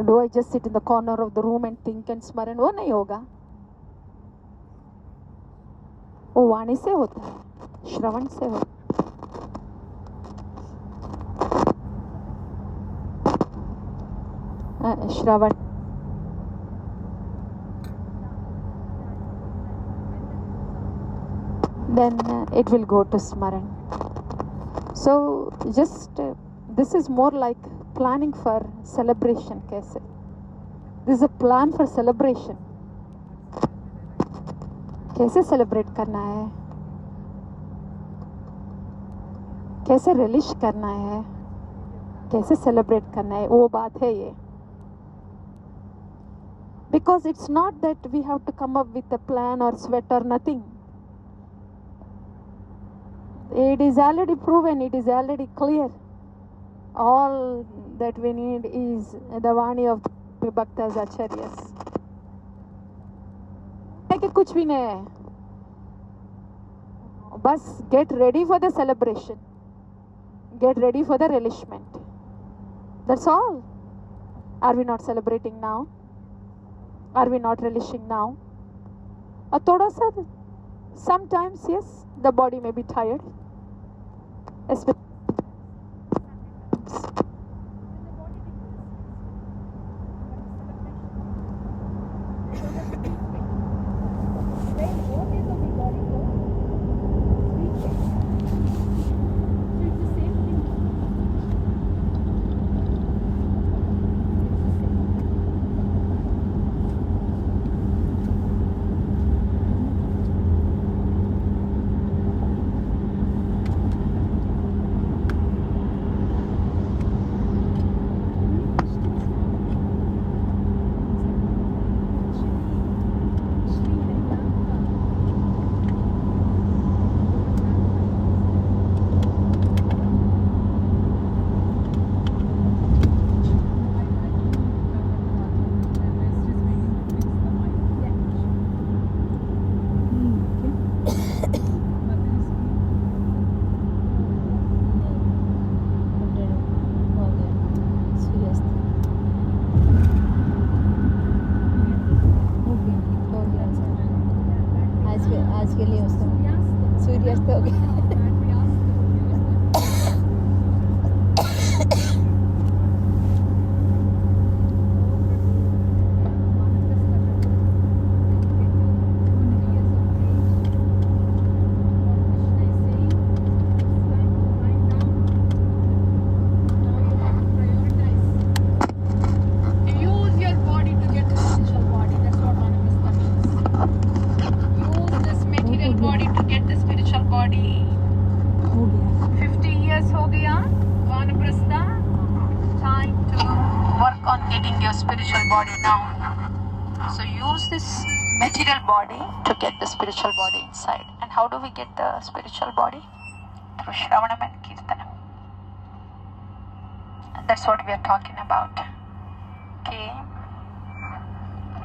Do I just sit in the corner of the room and think and स्मरण? वो नहीं होगा. वो वाणी से होता है, श्रवण से होता है. Shravan. Then it will go to Smaran. So just this is more like planning for celebration. Kaise? This is a plan for celebration. कैसे celebrate करना है? कैसे relish करना है? कैसे celebrate करना है? वो बात है ये. Because it's not that we have to come up with a plan or sweat or nothing. It is already proven, it is already clear. All that we need is the Vani of the Bhaktas Acharyas. कि कुछ भी नहीं है. बस get ready for the celebration. Get ready for the relishment. That's all. Are we not celebrating now? Are we not relishing now? Or thoda sa, sometimes yes, the body may be tired. especially आज के लिए उसका सूर्यास्त हो गया Use your body to get the spiritual body. That's what manifestation means. Use this material body to get the spiritual body. हो गया 50 years ho gaya. Vanaprastha. Time to work on getting your spiritual body now. So use this material body to get the spiritual body inside. And how do we get the spiritual body? Through Shravanam and Kirtanam. And that's what we are talking about. Okay.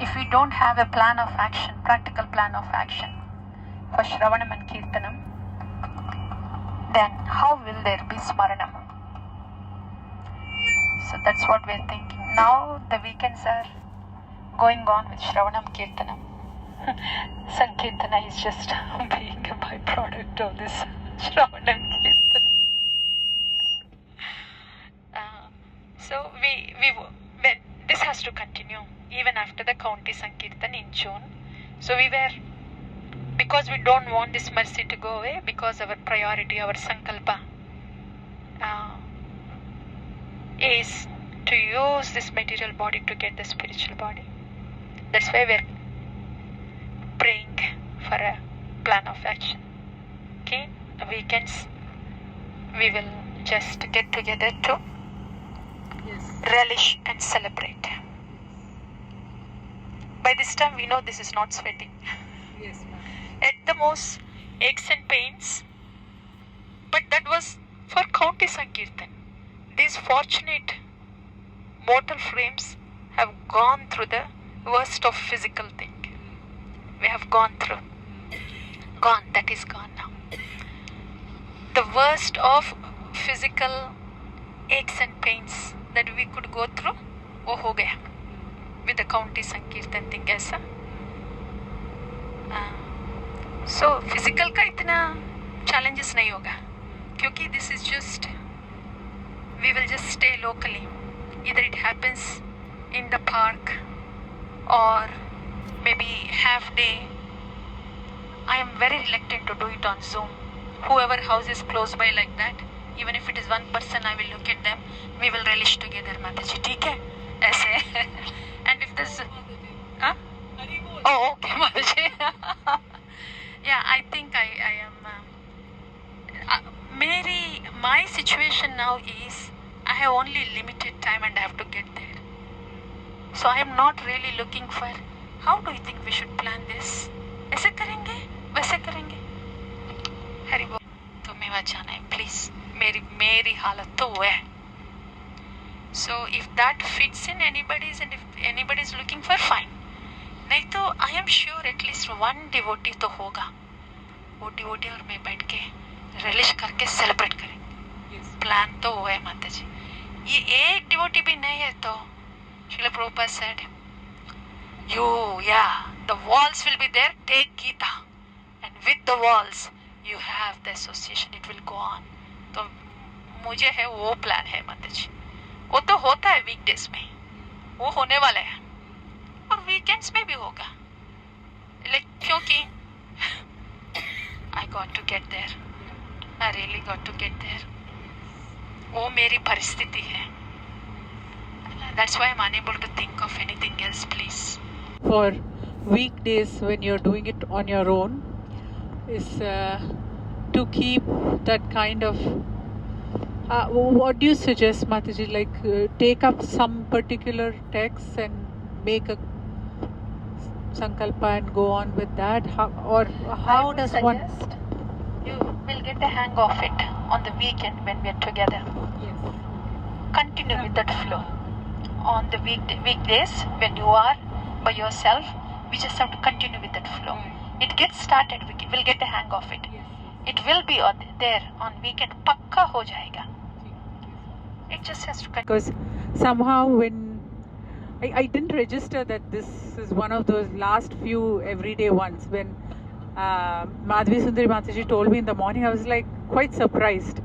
If we don't have a plan of action, practical plan of action for Shravanam and Kirtanam, then how will there be Smaranam? So that's what we're thinking. Now the weekends are going on with Shravanam Kirtanam. Sankirtana is just being a byproduct of this Shravanam Kirtanam. So when this has to continue even after the county Sankirtan in June. So we were, because we don't want this mercy to go away, because our priority, our sankalpa is to use this material body to get the spiritual body. That's why we're praying for a plan of action. Okay, weekends we will just get together to relish and celebrate. By this time we know this is not sweating. Yes, ma'am. At the most aches and pains, but that was for county Sankirtan. These fortunate mortal frames have gone through the worst of physical thing. We have gone through. Gone, that is gone now. The worst of physical aches and pains that we could go through, वो हो गया with the county Sankirtan thing ऐसा. So physical का इतना challenges नहीं होगा, क्योंकि this is just, we will just stay locally. Either it happens in the park or maybe half day. I am very reluctant to do it on Zoom. Whoever house is close by like that, even if it is one person, I will look at them. We will relish together, Mataji. ठीक है? ऐसे. And if there's, huh? Oh, okay, Mataji. Yeah, I think I am. My situation now is I have only limited time and I have to get there. So I am not really looking for how do you think we should plan this. ऐसे करेंगे, वैसे करेंगे. हरि बोल. तुम्हें वहाँ जाना है, please. मेरी हालत तो वो है. So if that fits in anybody's, and if anybody is looking for, fine. नहीं तो I am sure at least one devotee तो होगा. वो devotee और मैं बैठ के relish करके celebrate करेंगे. Plan तो वो है माता जी. ये एक devotee भी नहीं है तो Srila Prabhupada said, the walls will be there, take Gita. And with the walls, you have the association, it will go on. तो मुझे है वो प्लान है माता जी. वो तो होता है वीकडेज में, वो होने वाला है और वीकेंड्स में भी होगा. क्योंकि I got to get there. I really got to get there. वो मेरी परिस्थिति है. That's why I'm unable to think of anything else, please. For weekdays when you're doing it on your own is to keep that kind of what do you suggest, Mataji? Like take up some particular text and make a sankalpa and go on with that? How does one? You will get the hang of it on the weekend when we are together. Yes. Continue with that flow. On the weekdays when you are by yourself, we just have to continue with that flow. It gets started, we will get the hang of it. It will be there on weekend. Pakka ho jayega. It just has to continue. Because somehow when I didn't register that this is one of those last few everyday ones. When Madhvi Sundari Mataji told me in the morning, I was like quite surprised.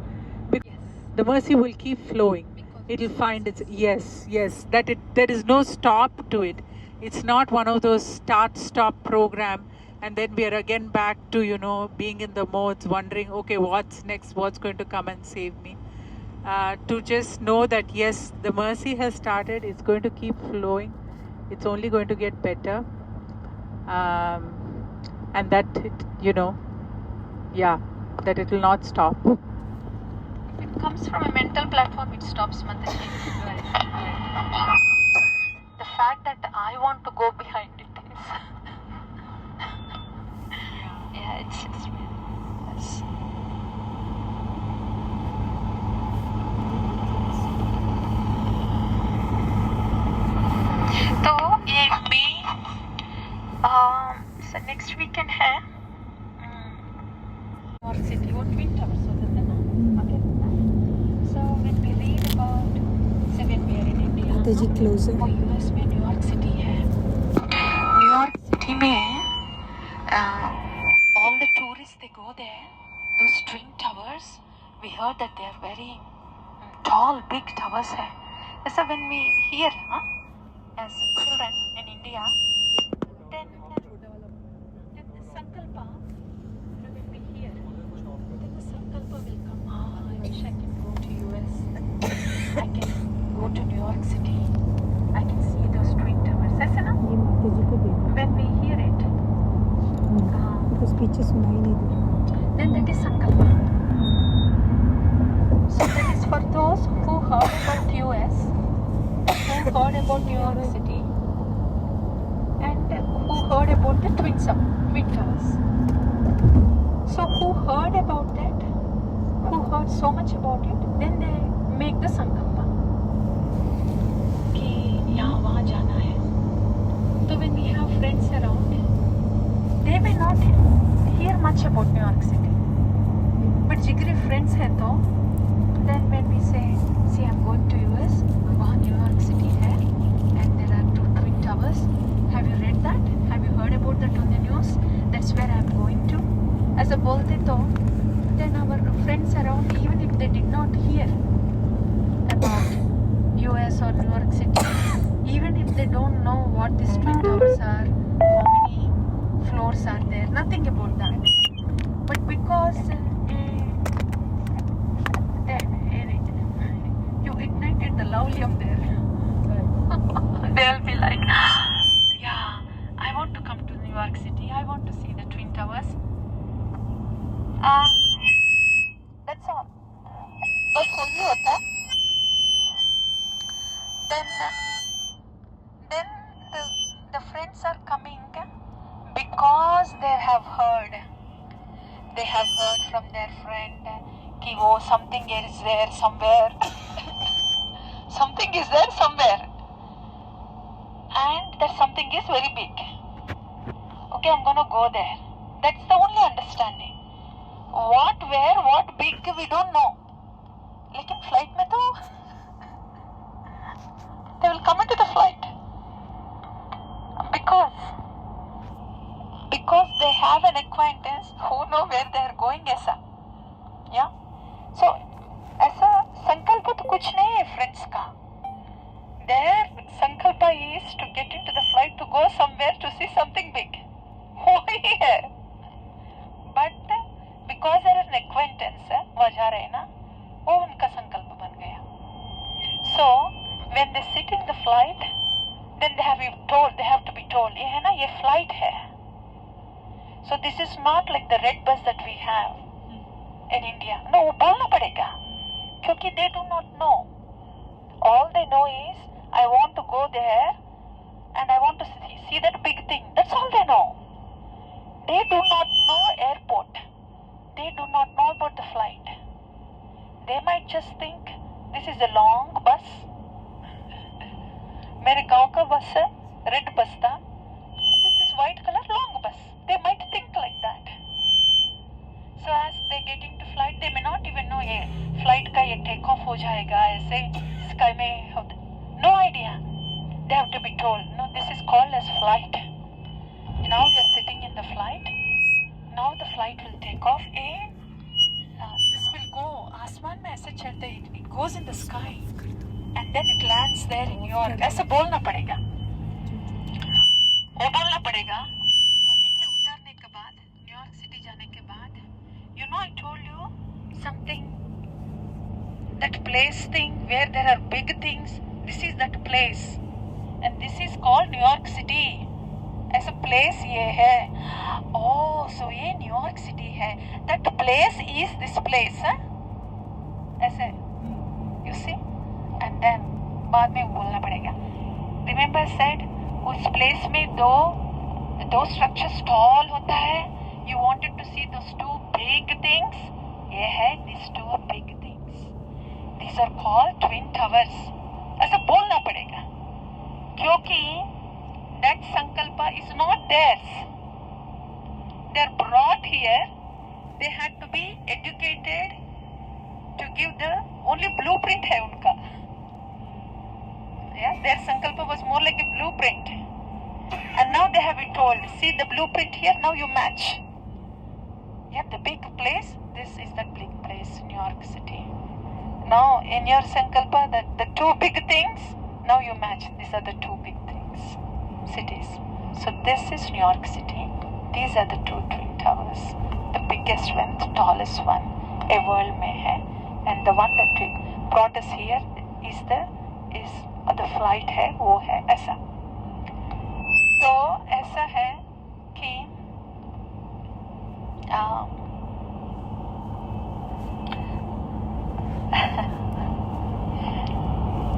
Because the mercy will keep flowing. It will find its yes. There is no stop to it. It's not one of those start-stop program, and then we are again back to being in the modes, wondering, okay, what's next? What's going to come and save me? To just know that yes, the mercy has started. It's going to keep flowing. It's only going to get better, and that that it will not stop. If it comes from a mental platform, it stops, Mataji. The fact that I want to go behind it is it's just yes. तो ये भी next weekend है और city वो twin towers होते थे ना आगे. So when we read about when we are in India, माताजी क्लोज है. वो यूएस में न्यूयॉर्क सिटी है. न्यूयॉर्क सिटी में all the tourists they go there. Those twin towers, we heard that they are very tall, big towers है. So when we hear as children in India, then the sankalpa, when we hear, then the sankalpa will come. I wish I can go to US. I can go to New York City. I can see those twin towers. ऐसा ना? ये माताजी को दे. When we hear it, कुछ पीछे सुनाई नहीं दे. then that is sankalpa. So that is for those who heard about US, who heard about New York City, and who heard about the twin towers. So who heard about that, who heard so much about it, then they make the sankalpa कि यहाँ वहाँ जाना है. So when we have friends around, they may not hear much about New York City, but जिगरी friends है तो then when we say, see I'm going to US, वहाँ New York City है and there are 2 twin towers. Have you read that? Have you heard about that on the news? That's where I'm going to. ऐसा बोलते तो then our friends around, even if they did not hear about US or New York City, even if they don't know what these twin towers are, how many floors are there, nothing about that, but because you ignited the love there, they'll be like, yeah, I want to come to New York City, I want to see the twin towers. That's all. बस वही होता है. Then the friends are coming because they have heard from their friend कि वो something is there somewhere. Something is there somewhere, and that something is very big. Okay, I'm gonna go there. That's the only understanding. What, where, what big, we don't know. लेकिन flight में तो they will come into the flight because they have an acquaintance who know where they are going. ऐसा, yeah. So friends ka. Their sankalpa is to get into the flight to go somewhere to see something big. वही है. But because they are an acquaintance, वजह रहे ना, वो उनका संकल्प बन गया. So when they sit in the flight, then they have to be told, ये है ना, ये flight है. So this is not like the red bus that we have in India. No, वो बोलना पड़ेगा, क्योंकि they do not know. All they know is, I want to go there and I want to see that big thing. That's all they know. They do not know airport. They do not know about the flight. They might just think this is a long bus. मेरे गांव का बस है, red bus था. This is white color long bus. They might think like that. So as they get into flight, they may not even know ये flight का ये take off हो जाएगा ऐसे sky में. No idea. They have to be told, no, this is called as flight. Now you are sitting in the flight. Now the flight will take off. This will go. आसमान में ऐसे चढ़ते, it goes in the sky, and then it lands there in New York. ऐसे बोलना पड़ेगा. वो बोलना पड़ेगा. और नीचे उतरने के बाद, न्यूयॉर्क सिटी जाने के बाद, you know, I told you something. That place thing where there are big things. This is that place, and this is called New York City. ऐसा place ये है. Oh, so ये New York City है. That place is this place, huh? ऐसे, you see? And then बाद में बोलना पड़ेगा. Remember I said, उस place में दो structures tall होता है. You wanted to see those two big things. ये है these two big things. These are called twin towers. ऐसा बोलना पड़ेगा, क्योंकि that sankalpa is not theirs. They are brought here. They had to be educated to give the only blueprint है उनका. Yeah, their sankalpa was more like a blueprint. And now they have been told, see the blueprint here, now you match. Yeah, the big place, this is that big place, New York City. Now in your sankalpa, the two big things, now you match. These are the two big things, cities. So this is New York City. These are the two twin towers. The biggest one, the tallest one, a world में है. And the one that brought us here is the flight है, वो है ऐसा. तो ऐसा है कि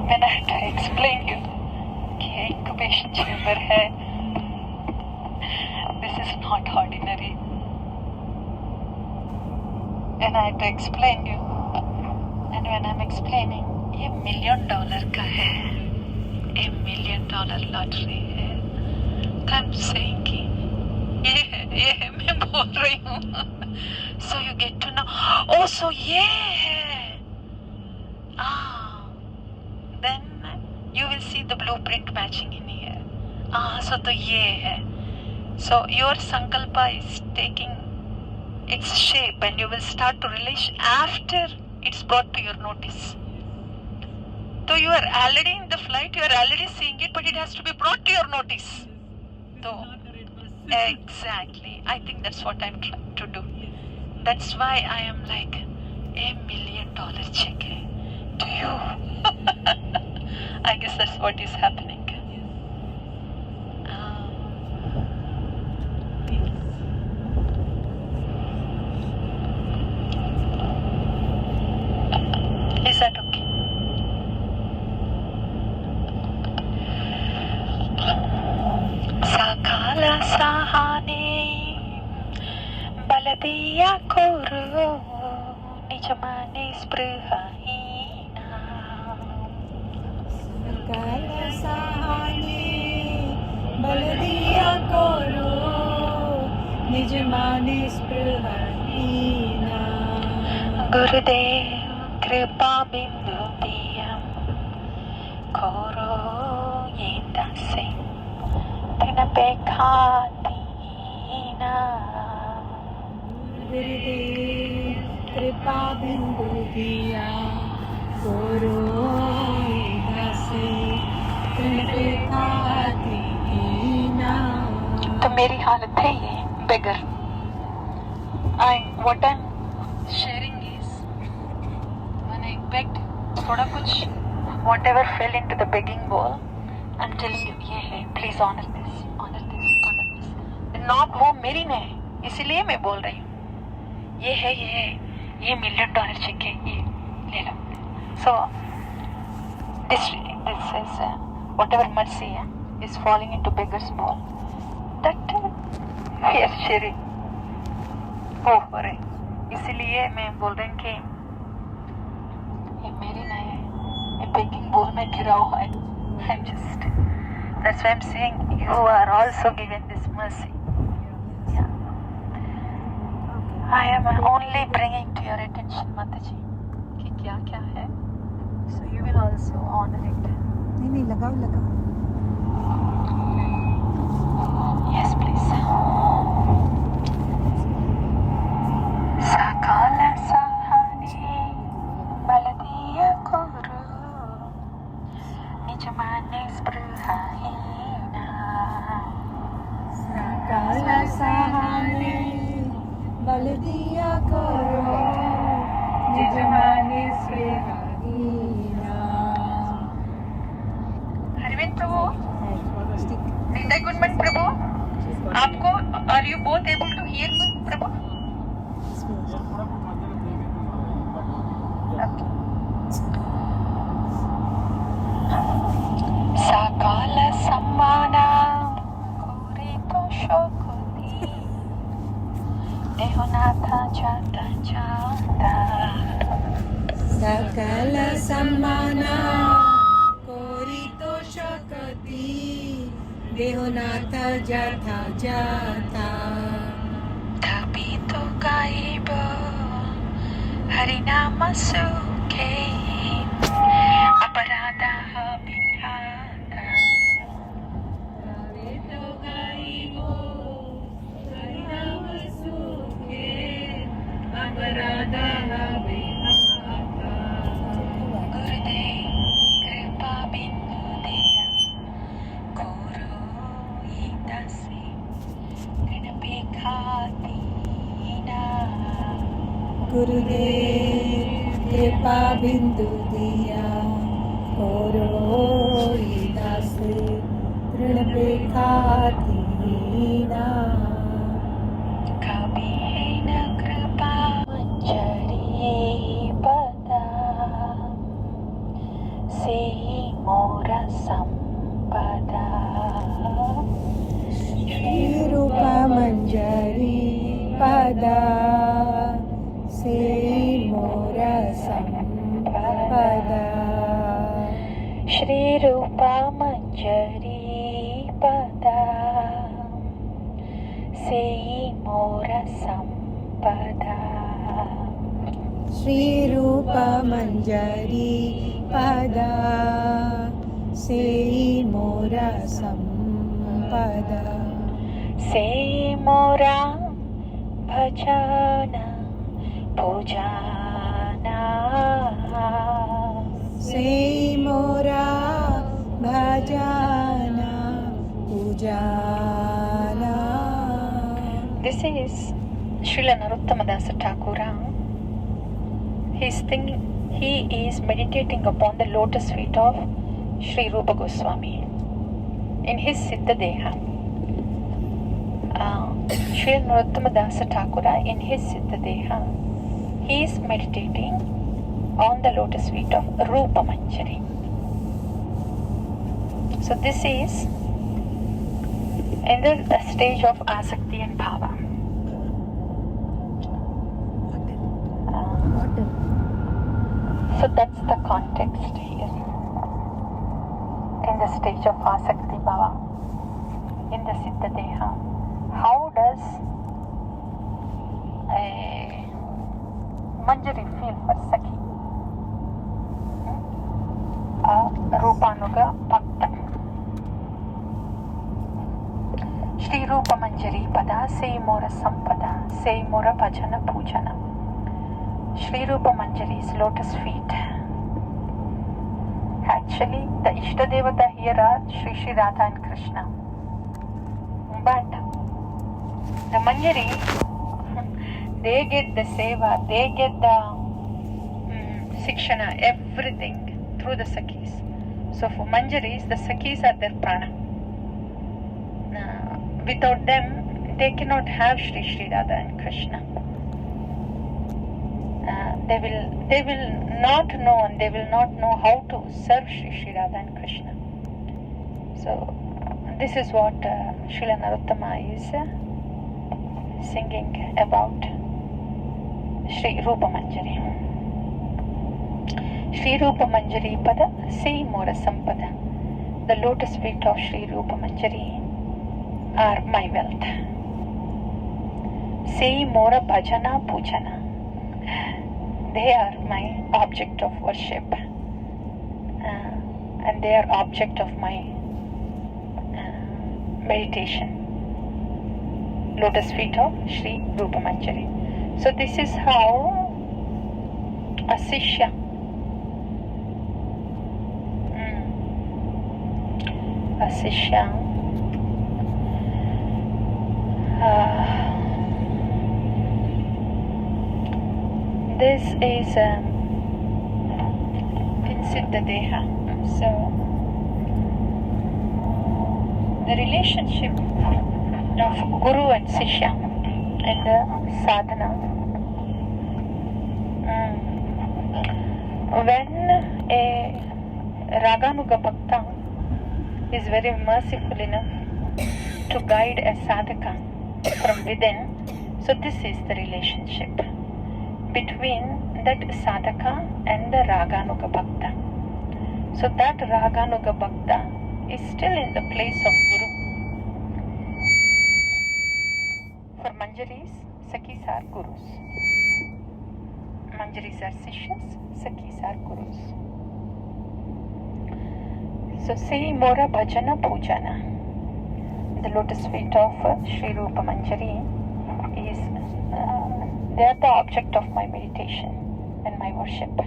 when I had to explain you कि incubation chamber है, this is not ordinary. And I had to explain you, and when I'm explaining, ये $1 million का है, $1 million lottery है. तो I'm saying कि ये मैं बोल रही हूँ. So you get to know, oh so ये है. Then you will see the blueprint matching in here. So तो ये है. So your sankalpa is taking its shape, and you will start to realize after it's brought to your notice. So you are already in the flight, you are already seeing it, but it has to be brought to your notice. So exactly, I think that's what I'm trying to do. That's why I am like, $1 million check hai to you. I guess that's what is happening. Is that okay? Sakala sahane baladiya koru nijamane spruhahina. Sakala sahane baladiya koru nijamane spruhahina. Gurudev kripa bindu diyam koro yedase tinapekhatina. Gurudev kripa bindu diyam koro तो मेरी हालत है ये beggar. What I'm sharing is when I begged थोड़ा कुछ whatever fell into the begging bowl, I'm telling you ये है, please honor this, honor this, honor this. Not वो मेरी नहीं, इसीलिए मैं बोल रही हूँ. ये है $1 million चेक है, ये ले लो. So this is whatever mercy is falling into beggar's bowl. That we are sharing. हो रहे, इसीलिए मैं बोल रही हूँ कि ये मेरी नहीं है, ये begging bowl में गिरा हुआ है. That's why I'm saying you are also given this mercy. Yeah. I am only bringing to your attention, Mataji, कि क्या क्या है. So you will also honor it. नहीं लगाओ. Yes, please. Sakala sahani baladiya kuru nijamane sprahina. Sakala sahani baladiya kuru nijamane sprahina. Harivind Prabhu, Nindai Gunman Prabhu, आपको are you both able to hear me, Prabhu? Sakala sammana kurito shokoti dehonatha jata jata. Sakala sammana korito shakati dehonatha jatha jata. Thapi to gaibo harinama sukhe aparada bithata. Thapi to gaibo harinama sukhe aparada bithata. Gurudev kripa bindu diya kuru idasi krinapekhadina. Gurudev kripa bindu diya koro idase trinapekhatina. Kabhi hai na kripa manjari pada se mora sampada. Shri Rupa Manjari Pada Se Mora Sampada. Shri Rupa Manjari Pada Se mora sampada. Shri Rupa Manjari Pada Se Mora Sampada. Se mora bhajana pujana. Se Mora Bhajana Pujana. This is Srila Narottama Dasa Thakura. He is meditating upon the lotus feet of Sri Rupa Goswami in his Siddha Deha. Srila Narottama Dasa Thakura in his Siddha Deha, he is meditating on the lotus feet of Rupa Manjari. So this is in the stage of Asakti and Bhava. So that's the context here. In the stage of Asakti Bhava, in the Siddha Deha, how does a Manjari feel for Sakhi? Rupanuga Bhakta. Shri Rupa Manjari Pada Se Mora Sampada Se Mora Bhajana Pujana. Shri Rupa Manjari's lotus feet had Actually, the Ishtadevata here are Shri Radha and Krishna. But the Manjari, they get the seva, they get the Sikshana, everything through the Sakhis. So for Manjaris, the Sakhis are their prana. Without them, they cannot have Shri Radha and Krishna. They will not know, and they will not know how to serve Shri Radha and Krishna. So this is what Srila Narottama is singing about Shri Rupa Manjari. Shri Rupa Manjari Pada Sei Mora Sampada. The lotus feet of Shri Rupa Manjari are my wealth. Sei Mora Bhajana Pujana. They are my object of worship, and they are object of my meditation. Lotus feet of Shri Rupa Manjari. So this is how a Sishya this is in Siddha Deha. So the relationship of Guru and Sishya and the sadhana. When a Raganuga Bhakta is very merciful enough to guide a sadhaka from within, so this is the relationship between that sadhaka and the Raganuga Bhakta. So that Raganuga Bhakta is still in the place of Guru. For Manjaris, Sakhis are Gurus. Manjaris are Sishyas, Sakhis are Gurus. So Sei Mora Bhajana Pujana. The lotus feet of Shri Rupa Manjari is they are the object of my meditation and my worship.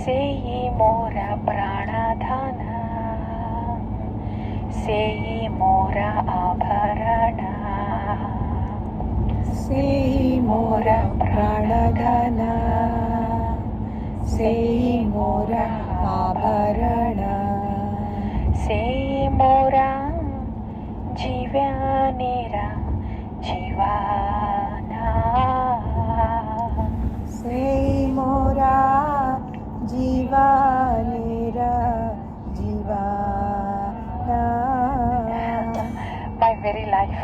Sei Mora Pranadhana, Sei Mora Abharana, Sei Mora Pranadhana, Sei Mora Abharana, Sei Mora Jivanera Jivana, Sei Mora Jivanera Jivana. My very life.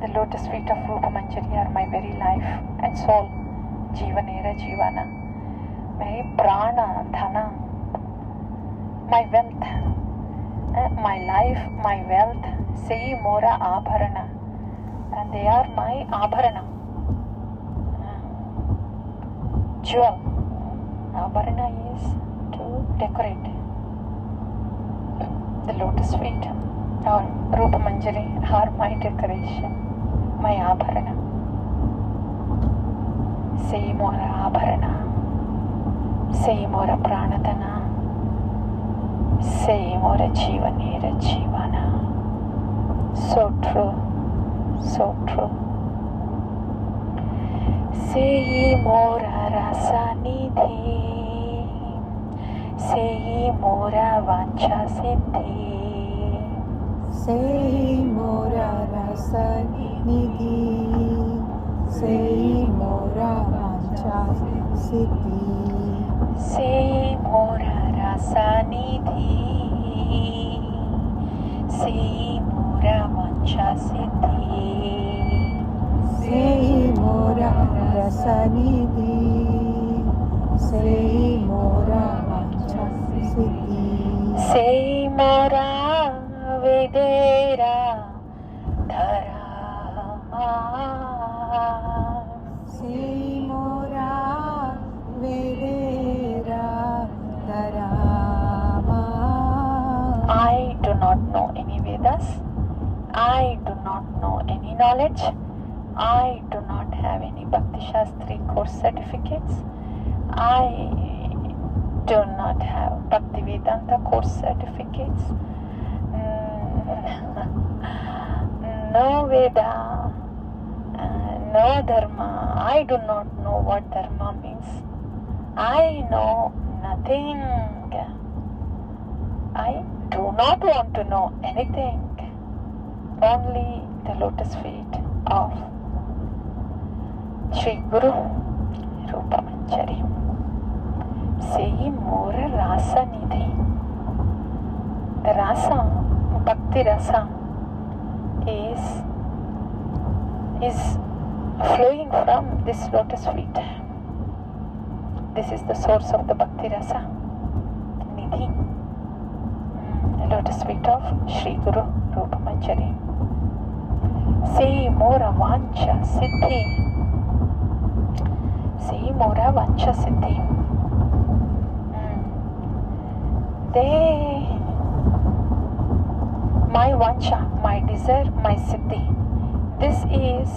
The lotus feet of Rupa Manjari are my very life and soul. Jivanera Jivana. My prana, dhana, my wealth, my life, my wealth, Sei Mora Abharana. And they are my Abharana. Jewel. Abharana is to decorate. The lotus feet or Rupa Manjari are my decoration, my Abharana. Sei Mora Abharana, Sei Mora Pranadhana, Sei Mora Jivanera Jivana. So true, so true. Sei Mora Rasa Nidhi, Sei Mora Vancha Siddhi, Sei Mora Rasa Nidhi, Sei Mora Vancha Siddhi, Sei Mora Rasa Nidhi, Sei Mora Vancha Siddhi, Sei Mora Rasa Nidhi, Sei Mora Vancha Siddhi, Sei Mora Vedera Dharama, Sei Mora Vedera Dharama. I do not know any Vedas. I do not know any knowledge. I do not have any Bhakti Shastri course certificates. I do not have Bhakti Vedanta course certificates. No Veda, no Dharma. I do not know what Dharma means. I know nothing. I do not want to know anything. Only the lotus feet of Sri Guru Rupa Manjari. Sei Mora Rasa Nidhi. The Rasa, Bhakti Rasa, is flowing from this lotus feet. This is the source of the Bhakti Rasa, Nidhi, the lotus feet of Sri Guru Rupa Manjari. Sei Mora Vancha Siddhi. Sei Mora Vancha Siddhi. My Vancha, my desire, my Siddhi. This is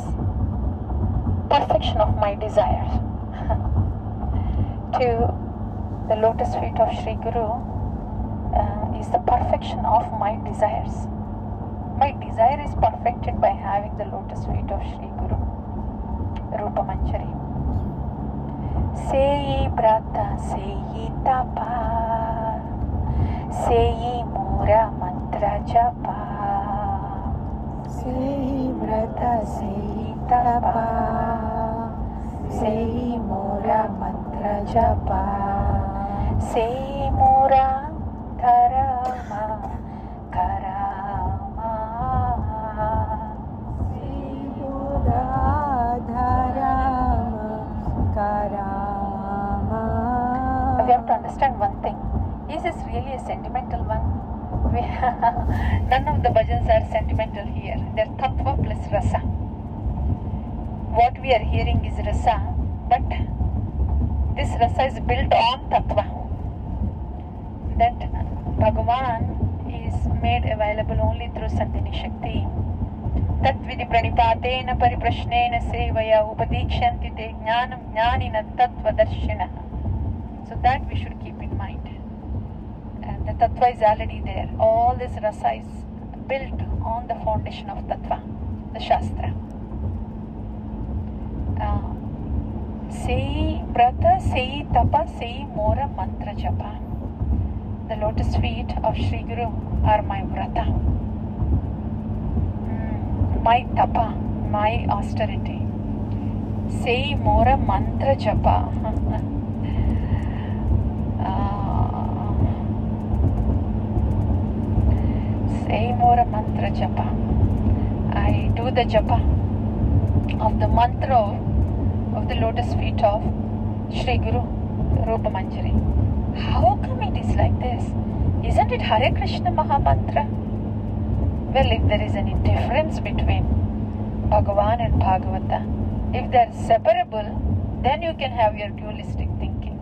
perfection of my desire. To the lotus feet of Sri Guru is the perfection of my desires. My desire is perfected by having the lotus feet of Sri Guru Rupa Manjari. Sei brata, sei tapa, sei mura mantra japa. Sei brata, sei tapa, sei mora mantra japa. Sei mura karama, karama. Sei mora dharama, karama. We have to understand one thing. Is this really a sentimental one? None of the bhajans are sentimental here. They're tattva plus rasa. What we are hearing is rasa, but this rasa is built on tattva. That Bhagavan is made available only through Sandhini Shakti. Tatvidi pranipatena pariprashnena sevaya upadikshyanti te jnanam jnanina tattva darshina. So that we should keep in mind. And the tattva is already there. All this rasa is built on the foundation of tattva, the shastra. Sei brata, sei tapa, sei mora mantra japa. The lotus feet of Sri Guru are my vrata, my tapa, my austerity. Sei mora mantra japa. Sei mora mantra japa. I do the japa of the mantra of the lotus feet of Sri Guru Rupa Manjari. How come it is like this? Isn't it Hare Krishna Mahamantra? Well, if there is any difference between Bhagavan and Bhagavata, if they are separable, then you can have your dualistic thinking.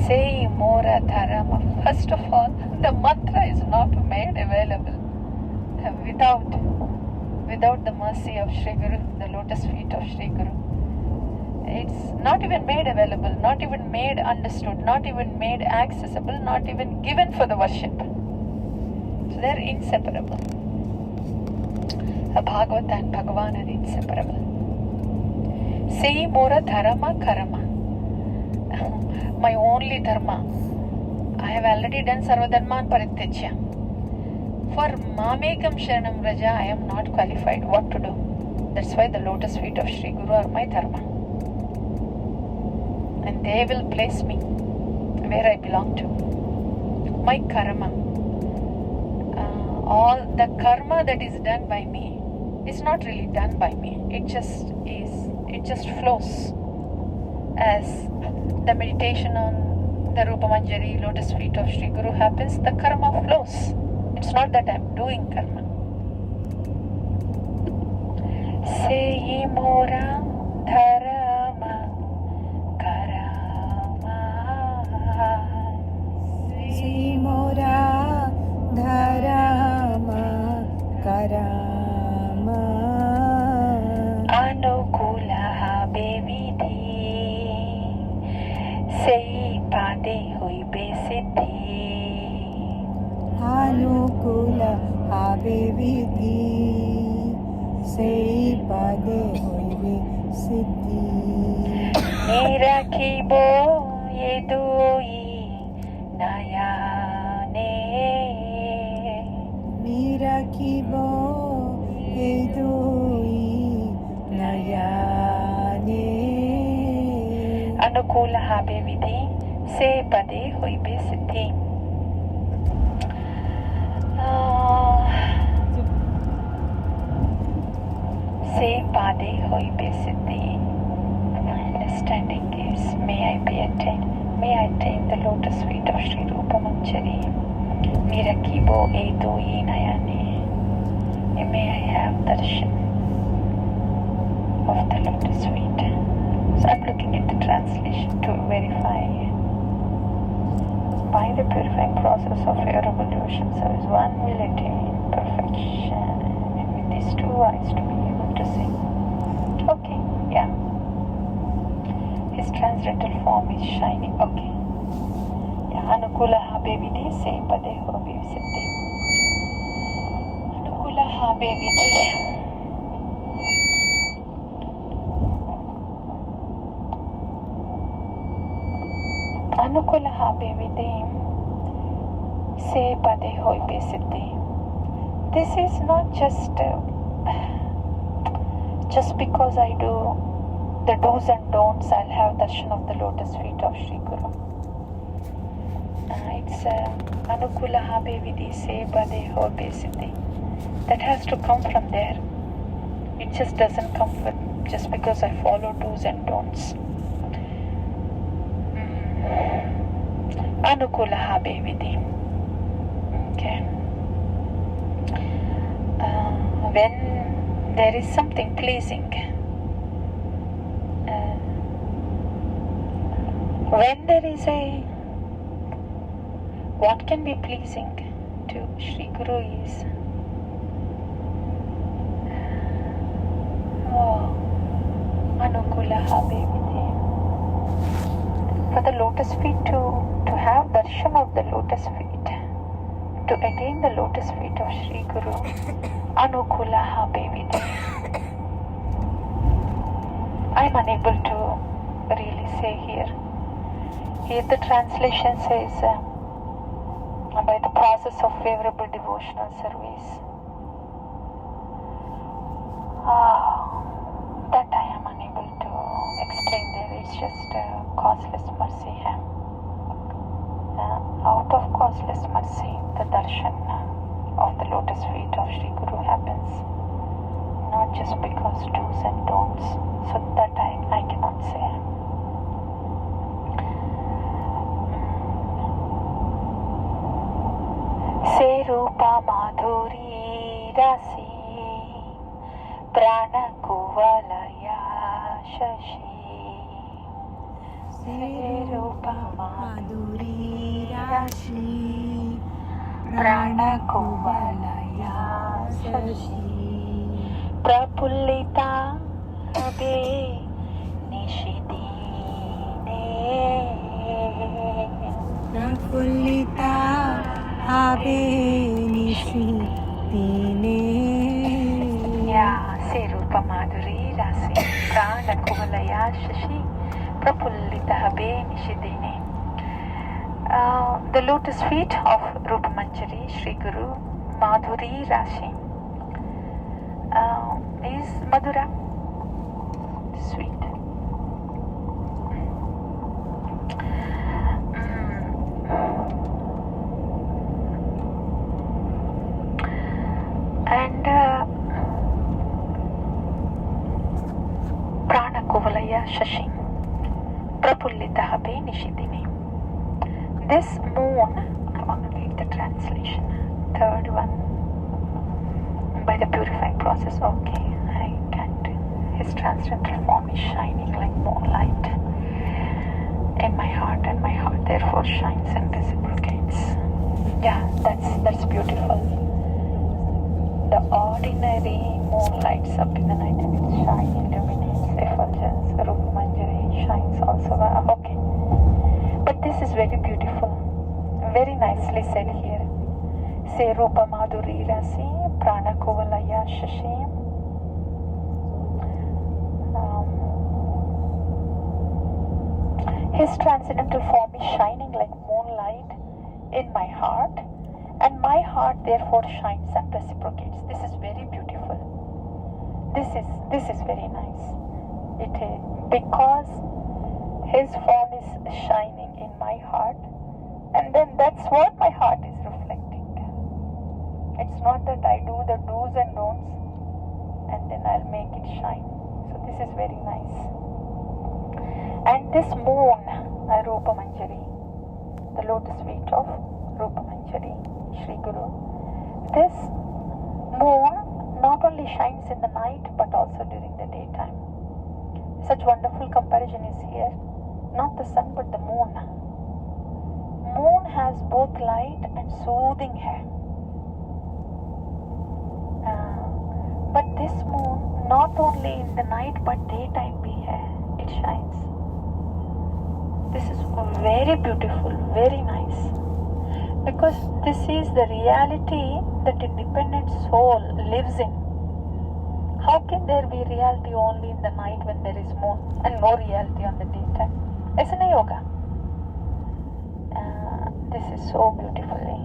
Sei mora dharama. First of all, the mantra is not made available without the mercy of Sri Guru, the lotus feet of Sri Guru. It's not even made available, not even made understood, not even made accessible, not even given for the worship. So they're inseparable. Bhagavata and Bhagavan are inseparable. Sei mora dharma karma. My only dharma. I have already done sarvadharman parityajya. For mamekam sharanam vraja, I am not qualified what to do. That's why the lotus feet of Sri Guru are my dharma. And they will place me where I belong to. My karma. All the karma that is done by me is not really done by me. It just flows. As the meditation on the Rupa Manjari lotus feet of Sri Guru happens, the karma flows. It's not that I'm doing karma. Sei mora dharma karama. Sei mora dharma karama. Anukula bevidhi. habe vidhi sei pade hoibe siddhi Nirakibo yedoi nayane mirakibo edoi nayane Anukula habe vidhi se pade hoibe siddhi. Se pade hoibe siddhi. Understanding is, may I attain the lotus feet of Sri Rupa Manjari. Mirakibo edoi nayane. May I have darshan of the lotus feet. So I'm looking at the translation to verify. By the purifying process of your evolution service, one will attain perfection. And with these two eyes to be able to see. Okay, yeah. His transcendental form is shining. Okay. Yeah, Anukula habe vidhi se pade hobi siddhi. Anukula habe vidhi. Anukula habe vidhi se pade hobi siddhi. This is not just because I do the do's and don'ts, I'll have darshan of the lotus feet of Sri Guru. It's Anukula habe vidhi se pade hobi siddhi. That has to come from there. It just doesn't come just because I follow do's and don'ts. Anukula habe vidhi. Okay. When there is something pleasing, when there is what can be pleasing to Sri Guru is Anukula habe vidhi. For the lotus feet to have darshan of the lotus feet, to attain the lotus feet of Sri Guru, Anukula habe vidhi. I'm unable to really say here. Here the translation says, by the process of favorable devotional service. That I am unable to explain there. It's just causeless mercy. Out of causeless mercy, the darshan of the lotus feet of Sri Guru happens. Not just because do's and don'ts. So that I cannot say. Se rupa madhuri rasi prana kuvalaya shashi. Se rupa madhuri rashi prana kuvalaya shashi Prapullita abe nishidine. Prafullita habe nishidine. Yeah, se rupa madhuri rasi prana kuvalaya shashi prapullita habe nishidine. The lotus feet of Rupa Manjari, Sri Guru, Madhuri Rashi, is Madhura, sweet. And Prana Kovalaya Shashi, Prapullita Habe Nishidini. This moon, I want to read the translation, third one. By the purifying process, okay, I can't. His transcendental form is shining like moonlight in my heart, and my heart therefore shines and reciprocates. Yeah, that's beautiful. The ordinary moon lights up in the night and it shines, illuminates, effulgence. Rupa Manjari shines also. Okay. But this is very beautiful. Very nicely said here. Se Rupa Madhuri Rasi, Prana Kovalaya Shashim. His transcendental form is shining like moonlight in my heart, and my heart therefore shines and reciprocates. This is very beautiful. This is very nice. It is because his form is shining in my heart, and then that's what my heart is reflecting. It's not that I do the do's and don'ts and then I'll make it shine. So this is very nice. And this moon, Rupa Manjari, the lotus feet of Rupa Manjari, Shri Guru, this moon not only shines in the night but also during the daytime. Such wonderful comparison is here. Not the sun but the moon. Moon has both light and soothing hair. But this moon not only in the night but daytime bhi hai, it shines. This is very beautiful, very nice. Because this is the reality that independent soul lives in. How can there be reality only in the night when there is moon and no reality on the daytime? Aisa nahi hoga. This is so beautifully.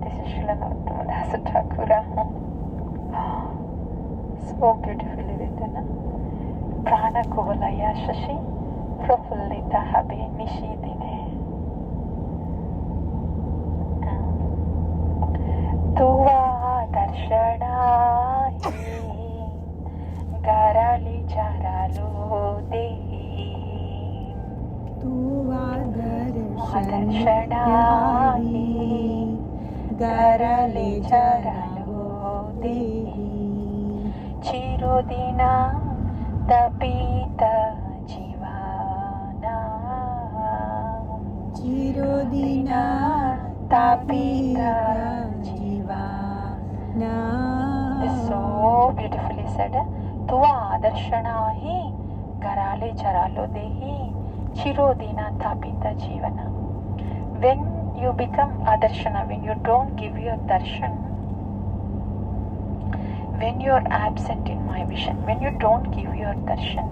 This is Srila Narottam Thakura. So beautifully written. Prana Kovalaya Shashi Prafulita Habe Nishidine. Tuva Darshana Garali Jaralu Dehi. Tuva Darshana Garali Jaralu Dehi. Chirodina Tapita Jivana. Chirodina Tapita Jivana. It's so beautifully said. Tuva Darshana hi Garale Charalo Dehi Chirodina Tapita Jivana. When you become Adarshana, when you don't give your darshan, when you are absent in my vision, when you don't give your darshan,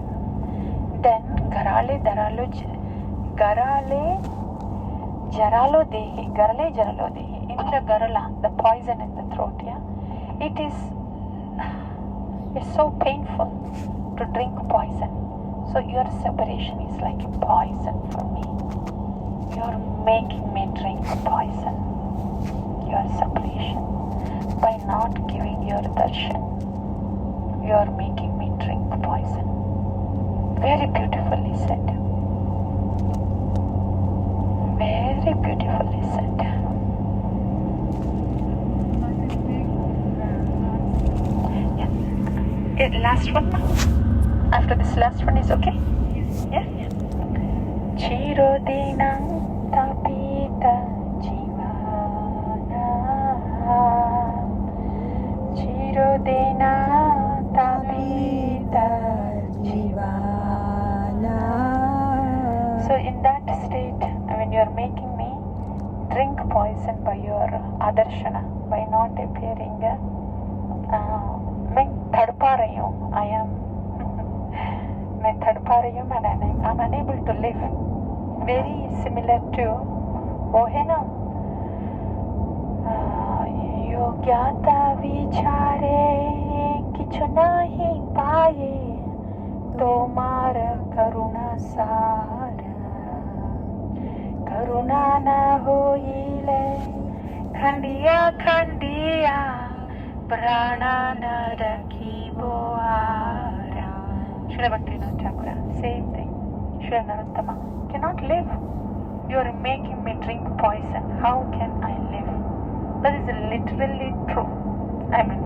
then Garale Jaralo Dehi, in the Garala, the poison in the throat, yeah, it's so painful to drink poison. So your separation is like a poison for me. You're making me drink poison. Your separation. By not giving your darshan, you are making me drink poison. Very beautifully said. Very beautifully said. Yeah. Last one. After this last one is okay? Yeah. Chirodinam tapita Chirodina Tapita Jivana. So in that state, when you are making me drink poison by your adarshana, by not appearing, मैं तड़पा रही हूँ. I am मैं तड़पा रही हूँ and I'm unable to live. Very similar to वो है ना योग्यता विचारे किछु नहीं पाए तोमार करुणा सार करुणा न होइले खंडिया खंडिया प्राणा न रखिबो आरा. Srila Bhaktivinoda Thakura, same thing. Srila Narottama, cannot live. You are making me drink poison. How can I live? That is literally true. I mean,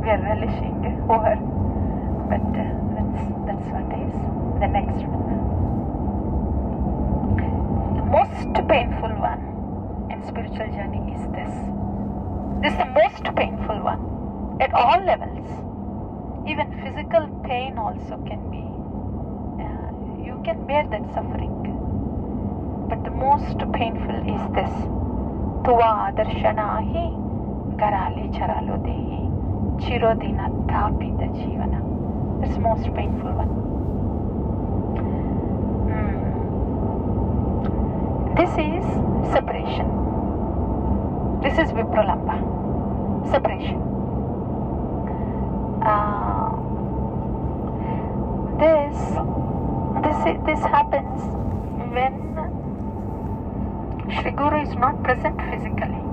we are relishing over, but that's what is. The next one, the most painful one in spiritual journey is this. This is the most painful one at all levels. Even physical pain also can be. You can bear that suffering, but the most painful is this. तुवा दर्शनाहि गराले चरालो देहि चिरोदिना तापित जीवना. It's most painful one. This is separation. This is Vipralamba. Separation. This happens when Shri Guru is not present physically,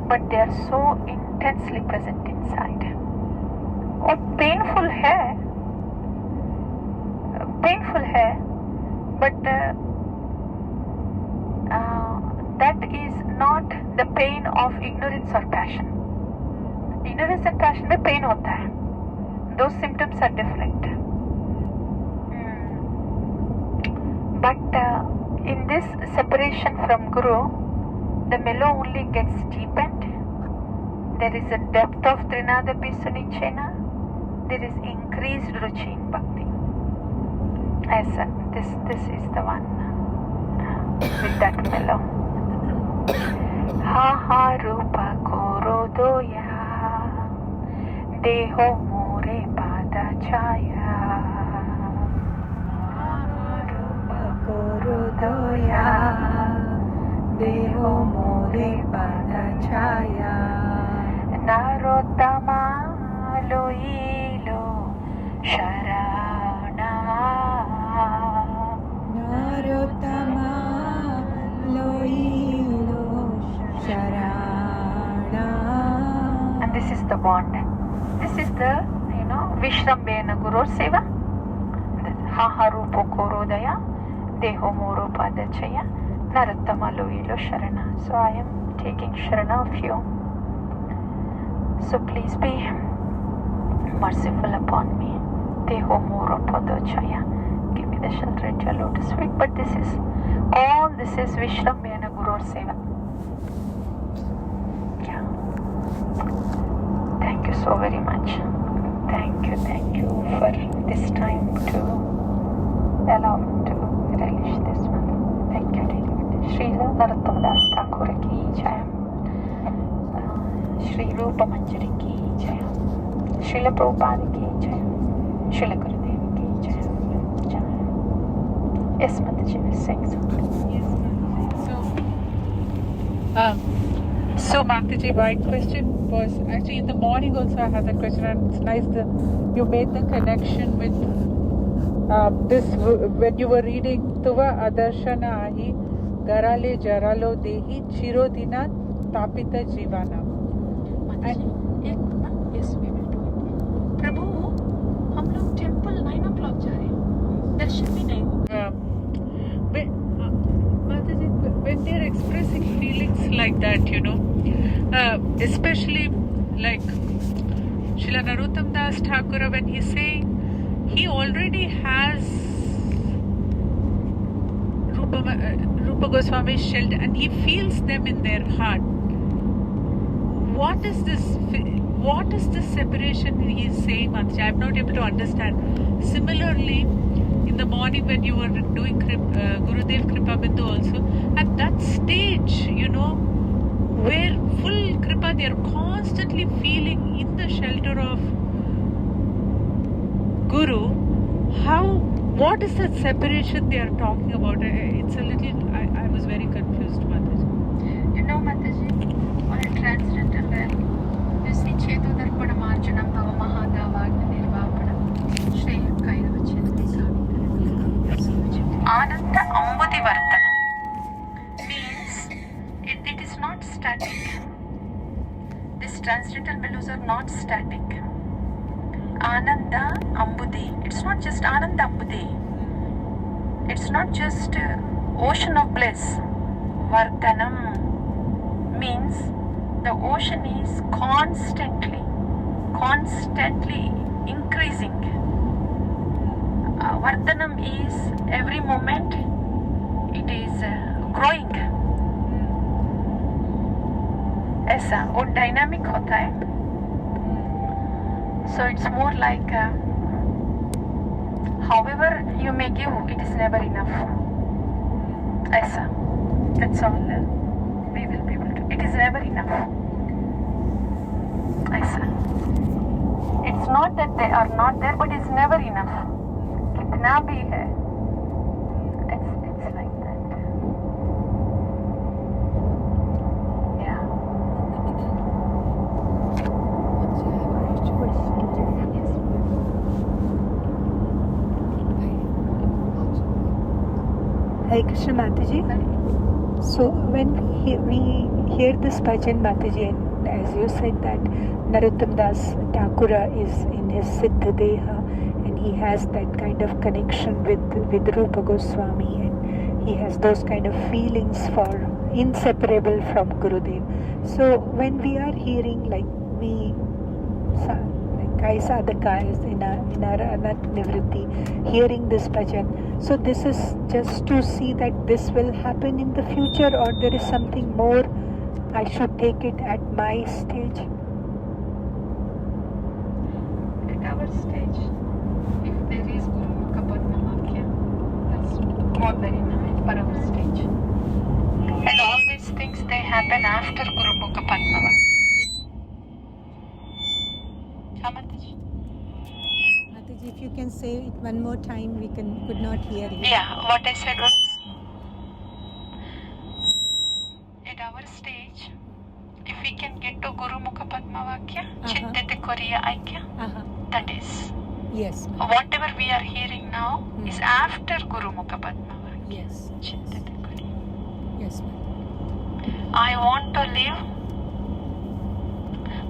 but they are so intensely present inside. और painful है, but that is not the pain of ignorance or passion. Ignorance and passion में pain होता है. Those symptoms are different. But in this separation from Guru, the mellow only gets deepened. There is a depth of Trinadapi Sunichena. There is increased ruchi in bhakti. As this is the one with that mellow. Ha ha rupa koro doya, deho more pada chaya. Ha ha rupa koro doya, deho more pada chaya. Narottama loilo sharana. Narottama loilo sharana. And this is the bond. This is the, Vishrambena Guru Seva. Haharupo Korodaya, Deho Moro Padachaya, Narottama loilo sharana. So I am taking sharana of you. So please be merciful upon me. Deho Moro Padachaya. Give me the shelter at your lotus feet. But this is Vishrambena Guru Seva. Yeah. Thank you so very much. Thank you for this time to allow me to relish this one. Thank you. Srila Narottama Das Thakur ki jai. Shri Rupa Manjari ki jai. Srila Prabhupada ki jai. Srila Gurudev ki jai. Yes, Mataji was saying something. So Mataji, my question was actually in the morning also I had that question, and it's nice that you made the connection with this when you were reading Tuva Adarshana Ahi Garale Jaralo Dehi Chirodina Tapita Jivana. Yes, we will do it. प्रभु, हम लोग temple 9 o'clock जा रहे हैं. दर्शन भी नहीं होगा. When they're expressing feelings like that, especially like Srila Narottam Das Thakur, when he's saying he already has Rupa Goswami's shelter and he feels them in their heart. What is this separation he is saying, Mataji? I'm not able to understand. Similarly, in the morning when you were doing Gurudev Kripa Bindu also, at that stage, where full Kripa, they are constantly feeling in the shelter of Guru. What is that separation they are talking about? It's a little, I was very confused, Mataji. Mataji, on a transcendental level, you see Chetu Darpana Marjanam Bhava Mahadavagna Nirvapanam Shri Kairavachitti Ananda Ambudi Vartana means it is not static. These transcendental values are not static. Ananda Ambudi. It's not just Ananda Ambudi. It's not just ocean of bliss. Vardhanam means the ocean is constantly increasing. Vardhanam is every moment it is growing. ऐसा वो dynamic होता है. So it's more like however you may give, it is never enough. ऐसा. That's all we will be able to. It is never enough. ऐसा. It's not that they are not there, but it's never enough. कितना भी है. It's like that. Yeah. Hare Krishna Mataji. So when we hear this bhajan Mataji, and as you said that Narottam Das Thakura is in his Siddha Deha and he has that kind of connection with Rupa Goswami and he has those kind of feelings for inseparable from Gurudev. So when we are hearing like Kai Sadhaka is in our Anat Nivritti, hearing this bhajan, so this is just to see that this will happen in the future or there is something more, I should take it at my stage? At our stage, if there is Guru Mukha Padma Vakya, that's more than enough for our stage. And all these things, they happen after Guru Mukha Padma Vakya. Mataji. Mataji, if you can say it one more time, we could not hear you. Yeah, what I said was, at our stage, if we can get to Guru Mukha Padma Vakya, Chittete Koriya Aikya, that is. Yes, ma'am. Whatever we are hearing now is after Guru Mukha Padma Vakya. Yes. Chittete Koriya. Yes, ma'am. I want to live.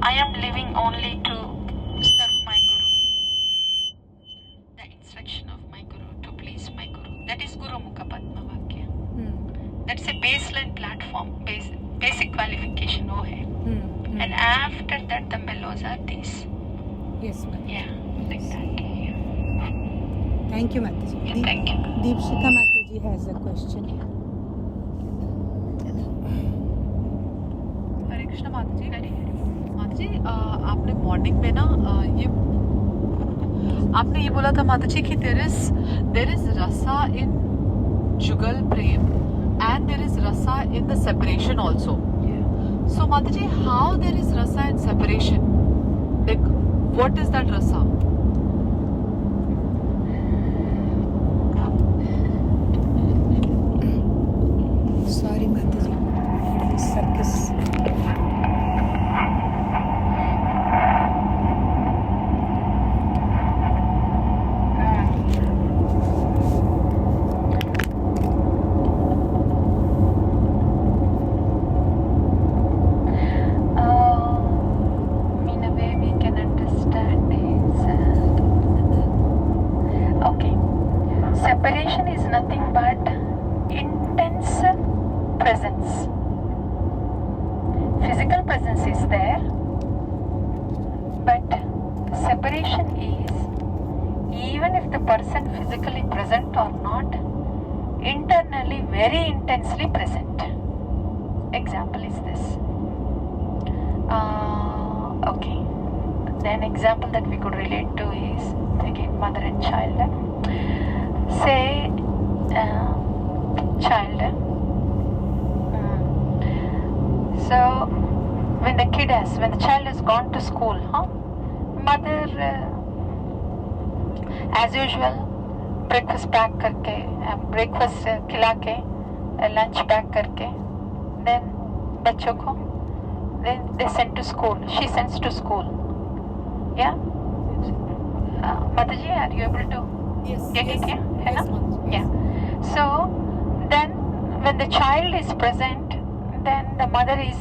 I am living only to serve my Guru. The instruction of my Guru, to please my Guru. That is Guru Mukha Padma Vakya. That's a baseline platform, basic qualification wo hai. And after that the mellows are these. Yes, ma'am. Yeah, like that. Yeah. Thank you, Mataji. Yeah, thank you. Deepshika Mataji has a question. हरे कृष्ण माता जी आपने morning में ना आपने ये बोला था माता जी कि देर इज रसा इन जुगल प्रेम एंड देर इज रसा इन द सेपरेशन ऑल्सो. सो माता जी, हाउ देर इज रसा in separation? Like what is that रसा? Sorry, Mataji. Circus. In a way we can understand is okay. Separation is nothing but intense presence. Physical presence is there, but separation is even if the person physically present or not, internally very intensely present. Example is this. Okay. Then example that we could relate to is again mother and child. Say child. So when the child has gone to school, mother as usual breakfast pack करके, breakfast खिला के, lunch pack करके, then बच्चों को then they send to school. She sends to school. Yeah. Mataji, are you able to get it? Yeah. Yes, Mataji. Yeah. So then when the child is present, then the mother is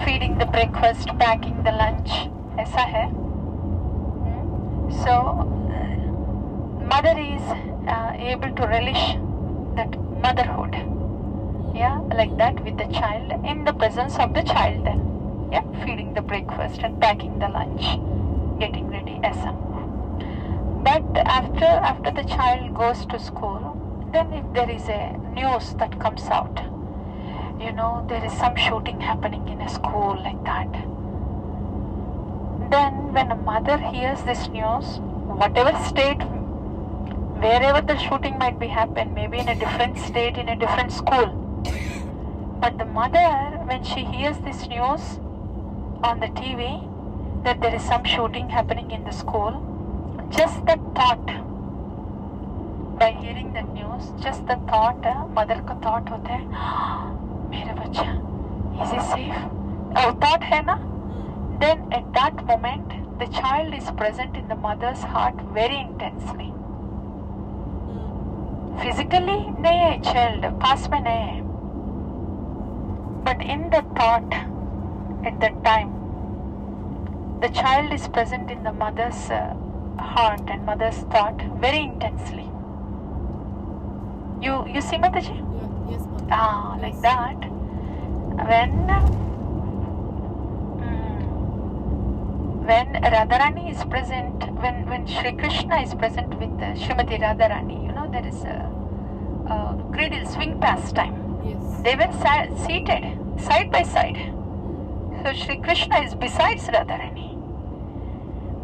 feeding the breakfast, packing the lunch. ऐसा है. So mother is able to relish that motherhood. Yeah, like that with the child, in the presence of the child. Yeah, feeding the breakfast and packing the lunch, getting ready. ऐसा. But after the child goes to school, then if there is a news that comes out, there is some shooting happening in a school like that, then when a mother hears this news, whatever state, wherever the shooting might be happen, maybe in a different state, in a different school, But the mother, when she hears this news on the TV that there is some shooting happening in the school, just the thought, by hearing that news, just the thought, mother का thought होता है, मेरा बच्चा, is he safe? Oh, thought है ना? Then at that moment, the child is present in the mother's heart very intensely. Physically, नहीं है child, पास में नहीं है. But in the thought, at that time, the child is present in the mother's heart and mother's thought very intensely. You see, Mataji? Yeah, yes, Mataji. Like that. When Radharani is present, when Shri Krishna is present with Srimati Radharani, there is a cradle swing pastime. Yes. They were seated side by side. So Shri Krishna is besides Radharani.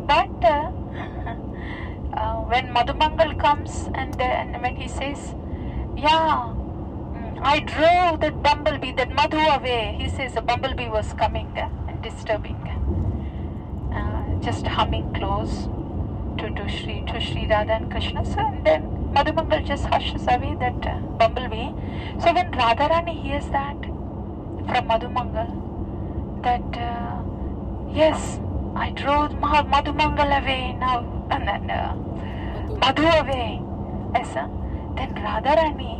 But when Madhumangal comes and when he says, yeah, I drove that bumblebee, that Madhu away. He says a bumblebee was coming and disturbing, just humming close to Shri Radha and Krishna. So and then Madhumangal just hushes away that bumblebee. So when Radharani hears that from Madhumangal, that yes, I drove Madhumangal away now, and then Madhu away. Then Radharani,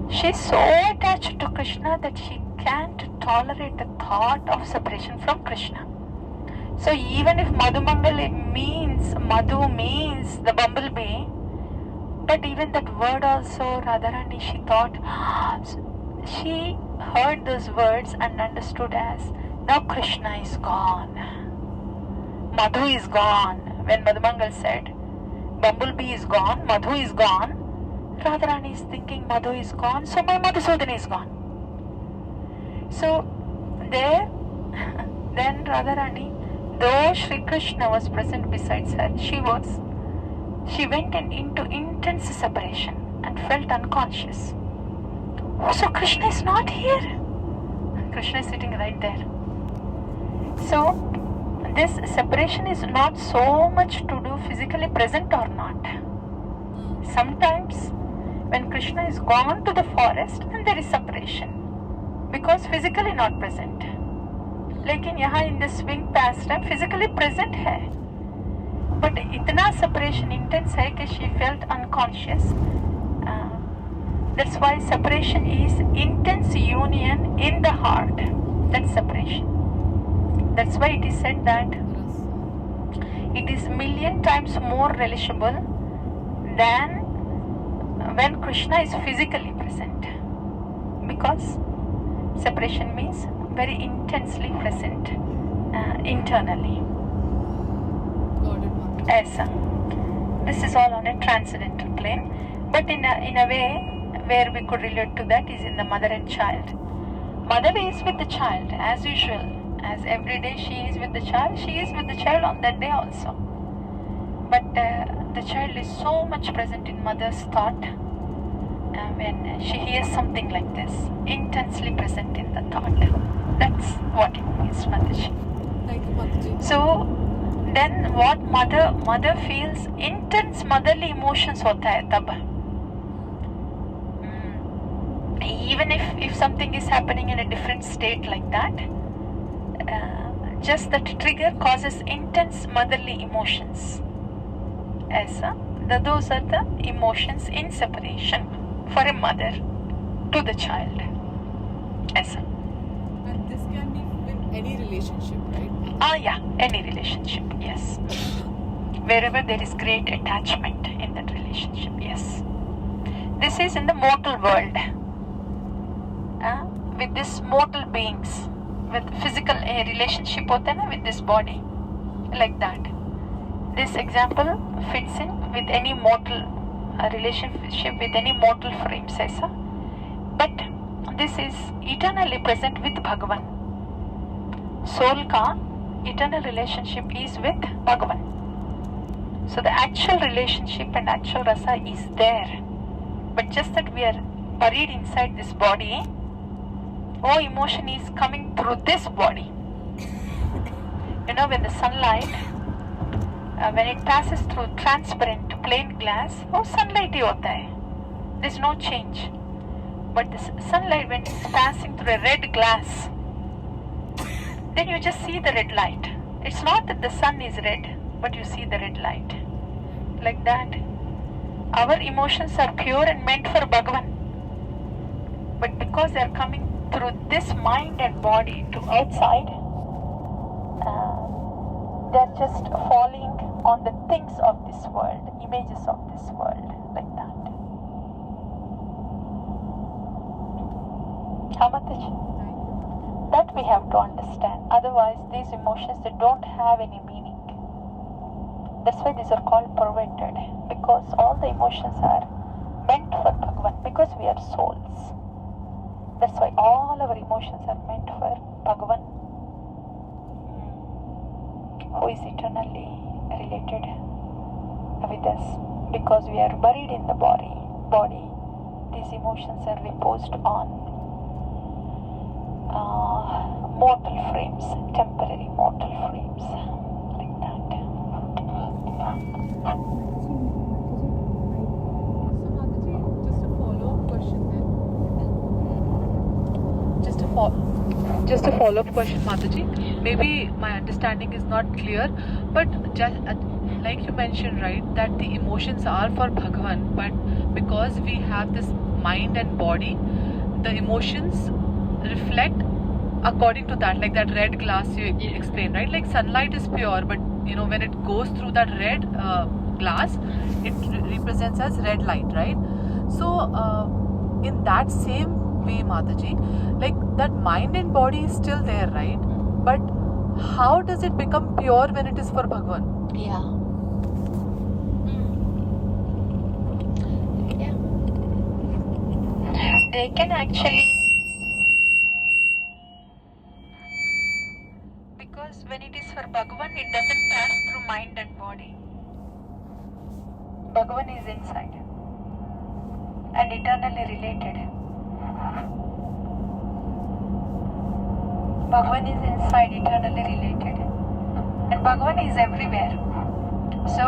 she's so attached to Krishna that she can't tolerate the thought of separation from Krishna. So even if Madhumangal means the bumblebee, but even that word also, Radharani, she thought, she heard those words and understood as, now Krishna is gone, Madhu is gone. When Madhumangal said, bumblebee is gone, Madhu is gone, Radharani is thinking Madhu is gone, so my Madhusudana is gone. So there, then Radharani, though Shri Krishna was present besides her, she went into intense separation and felt unconscious. Oh, so Krishna is not here. Krishna is sitting right there. So this separation is not so much to do physically present or not. Sometimes when Krishna is gone to the forest, then there is separation because physically not present. लेकिन यहाँ in the swing pastime physically present है, but इतना separation intense है कि she felt unconscious. That's why separation is intense union in the heart. That's separation. That's why it is said that it is million times more relishable than when Krishna is physically present, because separation means very intensely present internally. Aisa. This is all on a transcendental plane, but in a way where we could relate to that is in the mother and child. Mother is with the child as usual. As every day she is with the child, she is with the child on that day also. But the child is so much present in mother's thought when she hears something like this, intensely present in the thought. That's what it means, Mataji. Thank you, Mataji. So then what mother feels, intense motherly emotions hota hai tab. Even if something is happening in a different state like that, just that trigger causes intense motherly emotions. Those are the emotions in separation for a mother to the child. And this can be in any relationship, right? Yeah, any relationship, yes. Wherever there is great attachment in that relationship, yes. This is in the mortal world. With these mortal beings, with physical relationship hota na with this body, like that. This example fits in with any mortal relationship with any mortal frames, aisa. But this is eternally present with Bhagavan. Soul ka eternal relationship is with Bhagavan. So the actual relationship and actual rasa is there but just that we are buried inside this body. Oh, emotion is coming through this body. You know, when the sunlight, when it passes through transparent plain glass, oh, sunlight hi hota hai. There's no change. But this sunlight, when it's passing through a red glass, then you just see the red light. It's not that the sun is red, but you see the red light. Like that. Our emotions are pure and meant for Bhagavan. But because they are coming through this mind and body to outside, they are just falling on the things of this world, images of this world, like that. How much? That we have to understand. Otherwise, these emotions, they don't have any meaning. That's why these are called perverted, because all the emotions are meant for Bhagavan, because we are souls. That's why all our emotions are meant for Bhagavan, who is eternally related with us. Because we are buried in the body, these emotions are reposed on mortal frames, temporary mortal frames, like that. Just a follow-up question, Mataji. Maybe my understanding is not clear, but just like you mentioned, right, that the emotions are for Bhagavan, but because we have this mind and body, the emotions reflect according to that, like that red glass you explained, right? Like sunlight is pure, but you know, when it goes through that red glass, it represents as red light, right? So in that same way, Mataji, like that mind and body is still there, right? But how does it become pure when it is for Bhagavan? Yeah. They can actually, because when it is for Bhagavan, it doesn't pass through mind and body. Bhagavan is inside and eternally related. Bhagavan is inside, eternally related, and Bhagavan is everywhere. So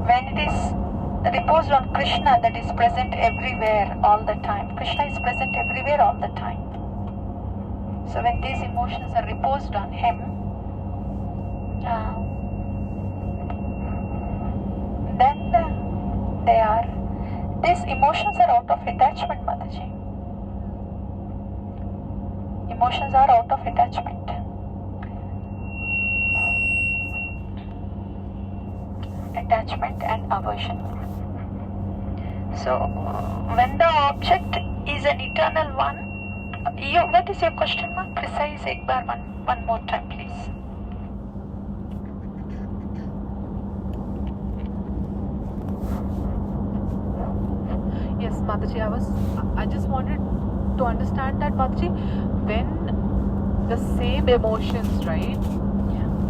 when it is reposed on Krishna, that is present everywhere all the time. Krishna is present everywhere all the time. So when these emotions are reposed on him, then these emotions are out of attachment, Mataji. Emotions are out of attachment. Attachment and aversion. So when the object is an eternal one, what is your question mark? Precise ek baar, one more time, please. Yes, Mataji, I just wanted to understand that, Mataji, when the same emotions, right,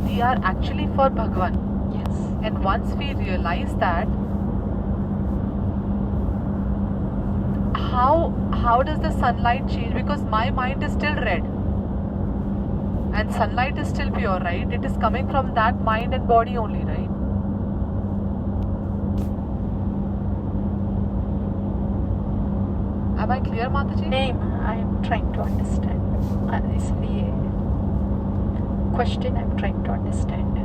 they are actually for Bhagavan. Yes. And once we realize that, how does the sunlight change? Because my mind is still red and sunlight is still pure, right? It is coming from that mind and body only, right? Am I clear, Mataji? Name, I am trying to understand. Is the question I am trying to understand.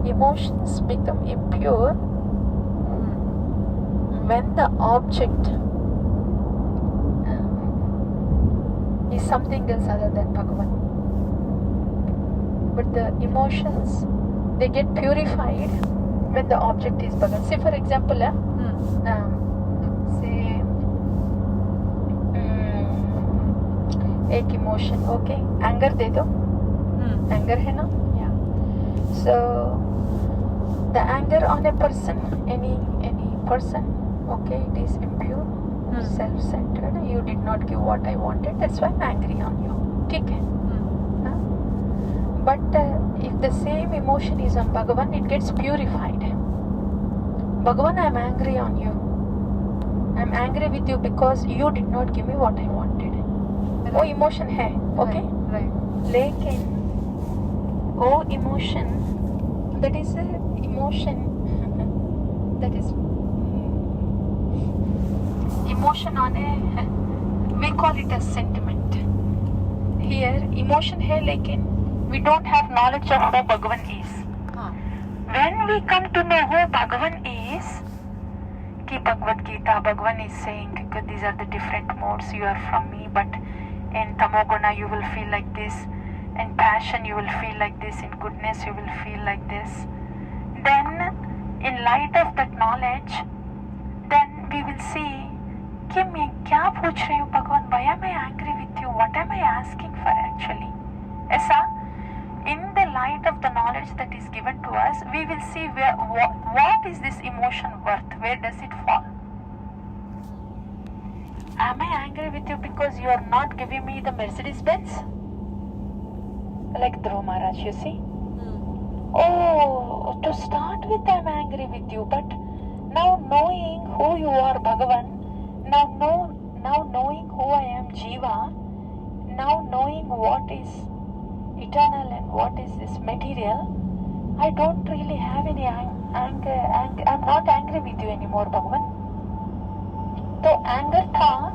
Emotions become impure when the object is something else other than Bhagavan. But the emotions, they get purified when the object is Bhagavan. Say for example, say एक emotion, okay, anger दे दो, anger है ना? Yeah. So the anger on a person, any person, okay, it is impure, self-centered. You did not give what I wanted, that's why I'm angry on you. ठीक है? But if the same emotion is on Bhagavan, it gets purified. Bhagavan, I am angry on you. I am angry with you because you did not give me what I wanted. वो emotion है, okay? Right. लेकिन वो emotion, that is a emotion that is emotion on a, we call it as sentiment. Here emotion है लेकिन we don't have knowledge of who Bhagavan is. When we come to know who Bhagavan is, ki Bhagavad Gita, Bhagavan is saying that these are the different modes, you are from me, but in Tamoguna you will feel like this, in passion you will feel like this, in goodness you will feel like this. Then in light of that knowledge, then we will see कि मैं क्या पूछ रही हूँ भगवान, why am I angry with you, what am I asking for actually. ऐसा in the light of the knowledge that is given to us, we will see what is this emotion worth, where does it fall. Am I angry with you because you are not giving me the Mercedes Benz? Like Dhruv Maharaj, you see. Oh, to start with I am angry with you, but now knowing who you are Bhagavan, now knowing who I am Jiva, now knowing what is eternal and what is this material, I don't really have any anger. I'm not angry with you anymore, Bhagavan. So anger tha,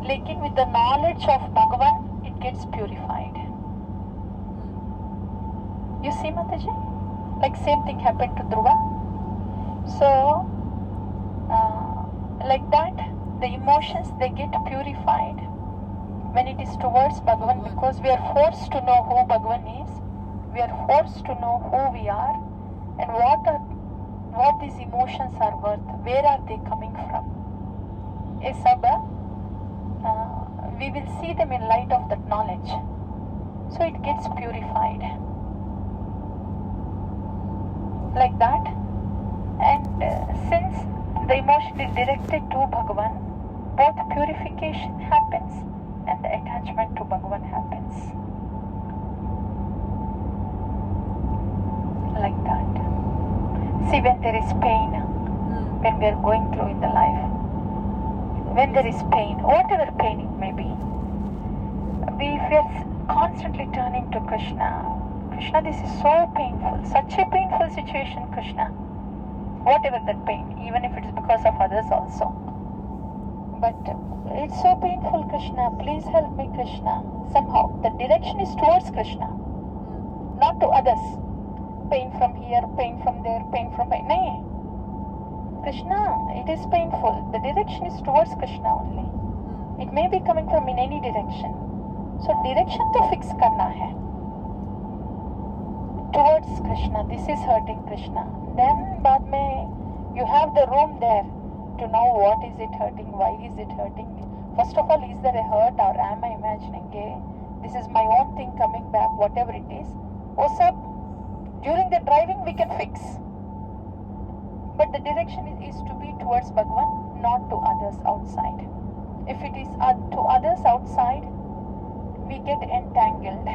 lekin with the knowledge of Bhagavan, it gets purified. You see, Mataji? Like same thing happened to Dhruva. So, like that, the emotions, they get purified when it is towards Bhagavan, because we are forced to know who Bhagavan is, we are forced to know who we are, and what these emotions are worth, where are they coming from. We will see them in light of that knowledge. So it gets purified. Like that. And since the emotion is directed to Bhagavan, both purification happens and the attachment to Bhagavan happens. Like that. See, when there is pain, when we are going through in the life, when there is pain, whatever pain it may be, we are constantly turning to Krishna. Krishna, this is so painful, such a painful situation, Krishna. Whatever that pain, even if it is because of others also. But it's so painful, Krishna, please help me, Krishna. Somehow, the direction is towards Krishna, not to others. Pain from here, pain from there, pain from there. No. Krishna, it is painful. The direction is towards Krishna only. It may be coming from in any direction. So direction to fix karna hai. Towards Krishna, this is hurting Krishna. Then baad mein, you have the room there to know what is it hurting, why is it hurting. First of all, is there a hurt or am I imagining this is my own thing coming back, whatever it is. Oh sir, during the driving we can fix. But the direction is to be towards Bhagavan, not to others outside. If it is to others outside, we get entangled.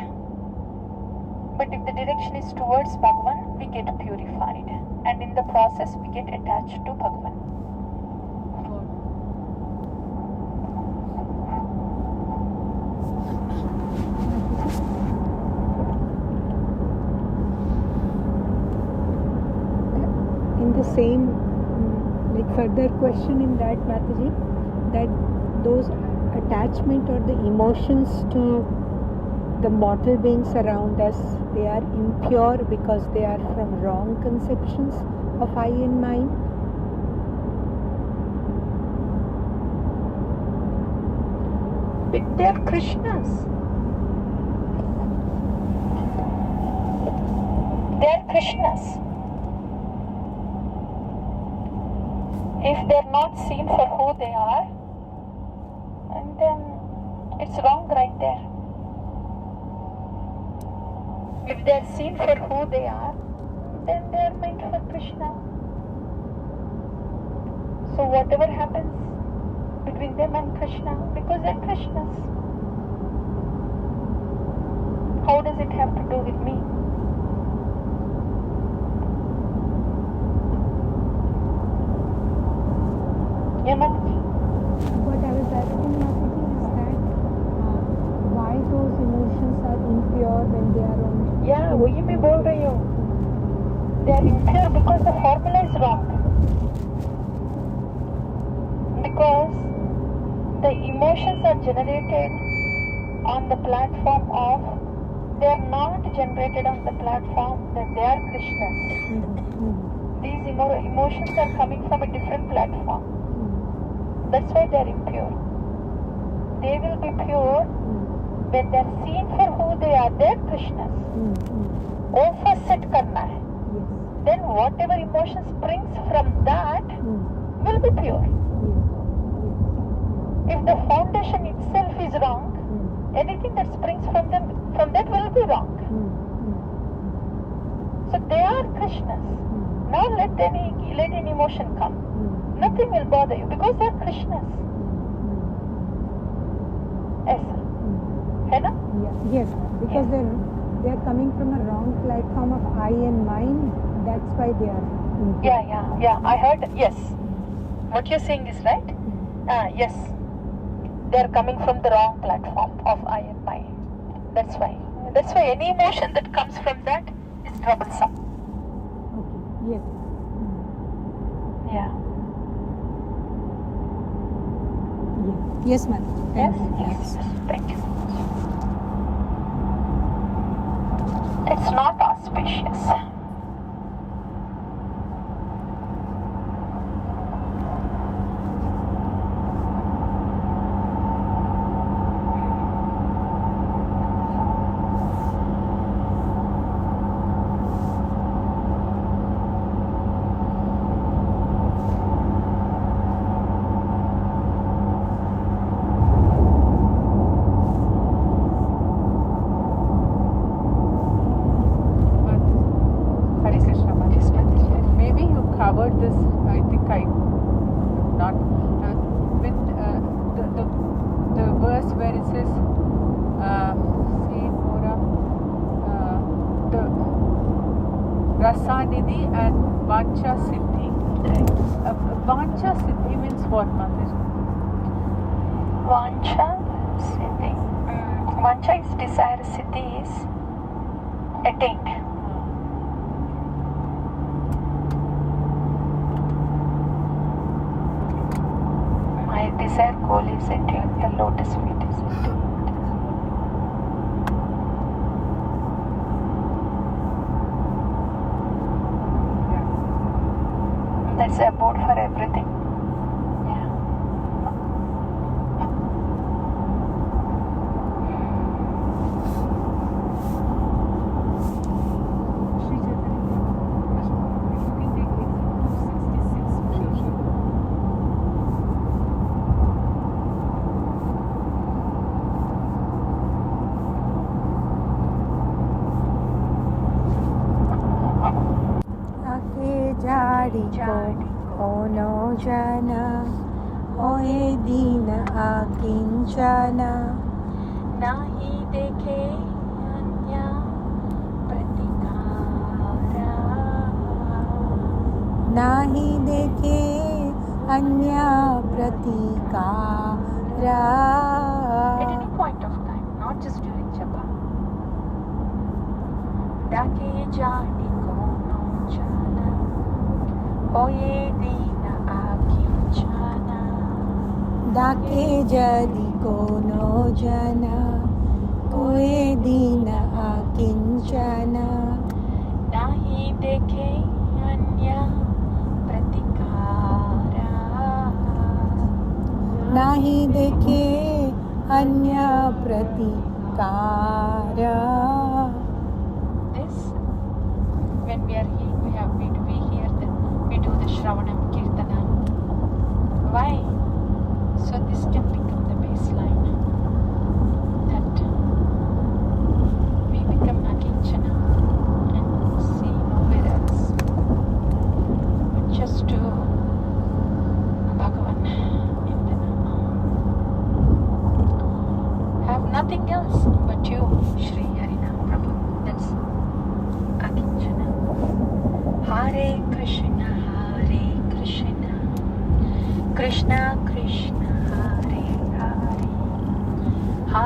But if the direction is towards Bhagavan, we get purified. And in the process, we get attached to Bhagavan. In the same, like further question in that, Mataji, that those attachment or the emotions to the mortal beings around us, they are impure because they are from wrong conceptions of I and mine. But they are Krishnas. They are Krishnas. If they are not seen for who they are, and then it's wrong right there. If they are seen for who they are, then they are meant for Krishna. So whatever happens between them and Krishna, because they are Krishnas. how does it have to do with me? Yeah, Mataji. What I was asking Mataji is that why those emotions are impure when they are on. Yeah, वही मैं बोल रही हूँ. They are impure because the formula is wrong. Because the emotions are generated on the platform of, they are not generated on the platform that they are Krishnas. These emotions are coming from a different platform. That's why they are impure. They will be pure when they are seen for who they are. They are Krishnas. Over set karna hai. Then whatever emotion springs from that will be pure. If the foundation itself is wrong, anything that springs from that will be wrong. So they are Krishnas. Now let any emotion come. Nothing will bother you because they are Krishnas. ऐसा है ना? Yes, because they are coming from a wrong platform of I and mine. That's why they are. Yeah. I heard. Yes, what you're saying is right. Yes, they are coming from the wrong platform of I and mine. That's why any emotion that comes from that is troublesome. Okay. Yes. Yeah. Yes, ma'am. Yes. Thank you. It's not auspicious. Hare Krishna, Mataji. Maybe you covered this. I think I not. When the verse where it says, see Mora, the Rasanidhi and Vancha Siddhi. Vancha Siddhi means what, Mataji? Vancha Siddhi. Vancha is desire, Siddhi is attained. My desire goal is attained, the lotus feet is attained. That's the abode for everything. Yeah. जाड़ी को कोनो जाना होए दीन आकिंचना नाही देखे अन्य प्रतिकारा. नाही देखे अन्य प्रतिकारा. At any point of time, not just during japa. Dake jani kono jana, hoye dina akinchana. डाके जदि कोनो जना कोए दीन आकिंचना. Nahi dekhe anya pratikara. नाही देखे अन्य प्रतिकारा. This, when we are here, we do the Shravanam Kirtanam. Why? So this can become the baseline that we become Akinchana and see nowhere else but just to Bhagavan in the Nama. Have nothing else but you, Shri Harinam.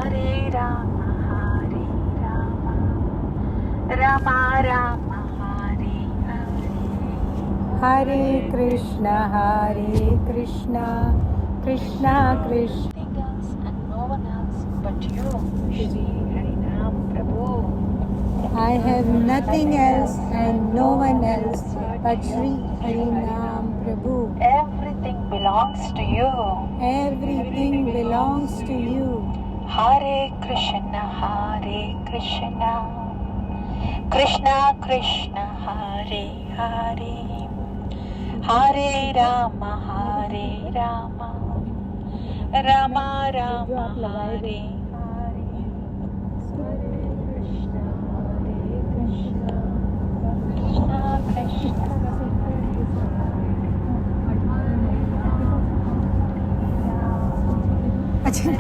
Hare Rama, Rama Rama, Hare Hare. Hare Krishna, Krishna Krishna. Nothing else and no one else but you, Shri Harinam Prabhu. I have nothing else and no one else but Sri Harinam Prabhu. Everything belongs to you. Everything belongs to you. Hare Krishna, Krishna Krishna, Hare Hare. Hare Rama, Rama Rama, Hare Hare. अच्छा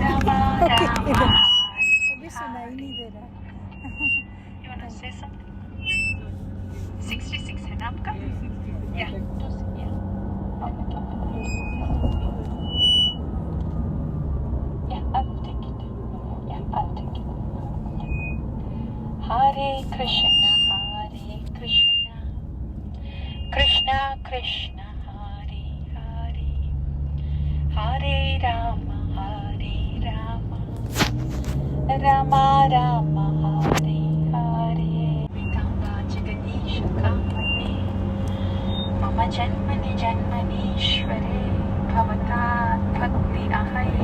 अभी सुनाई नहीं दे रहा. You wanna say something? 66 है ना आपका? Yeah. Yeah, I'll take it. Yeah, I'll take it. Hare Krishna, Krishna Krishna, Hare Hare. Hare Rama, Rama Rama, Hare Hare. Vikamba Jagadish Kamane, Mama Janmani Janmanishware, Bhavatat Bhakti Ahai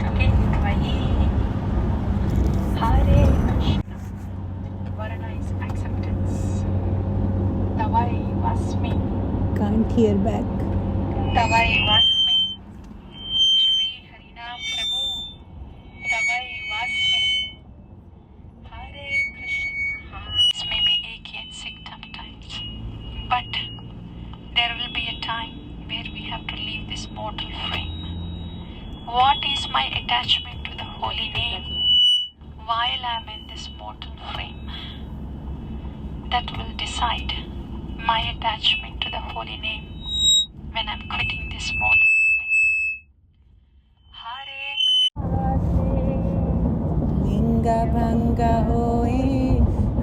Tukitvayi. Hare Krishna. Varana is acceptance. Tavai Vasmi. Can't hear back. Tavai Vasmi. Shri Harinam Prabhu. Tavai Vasmi. Hare Krishna. This may be achy and sick sometimes, but there will be a time where we have to leave this mortal frame. What is my attachment to the holy name while I am in this mortal frame? That will decide my attachment to the holy name when I am quitting this mortal frame. Hare Krishna. Linga bhanga hoye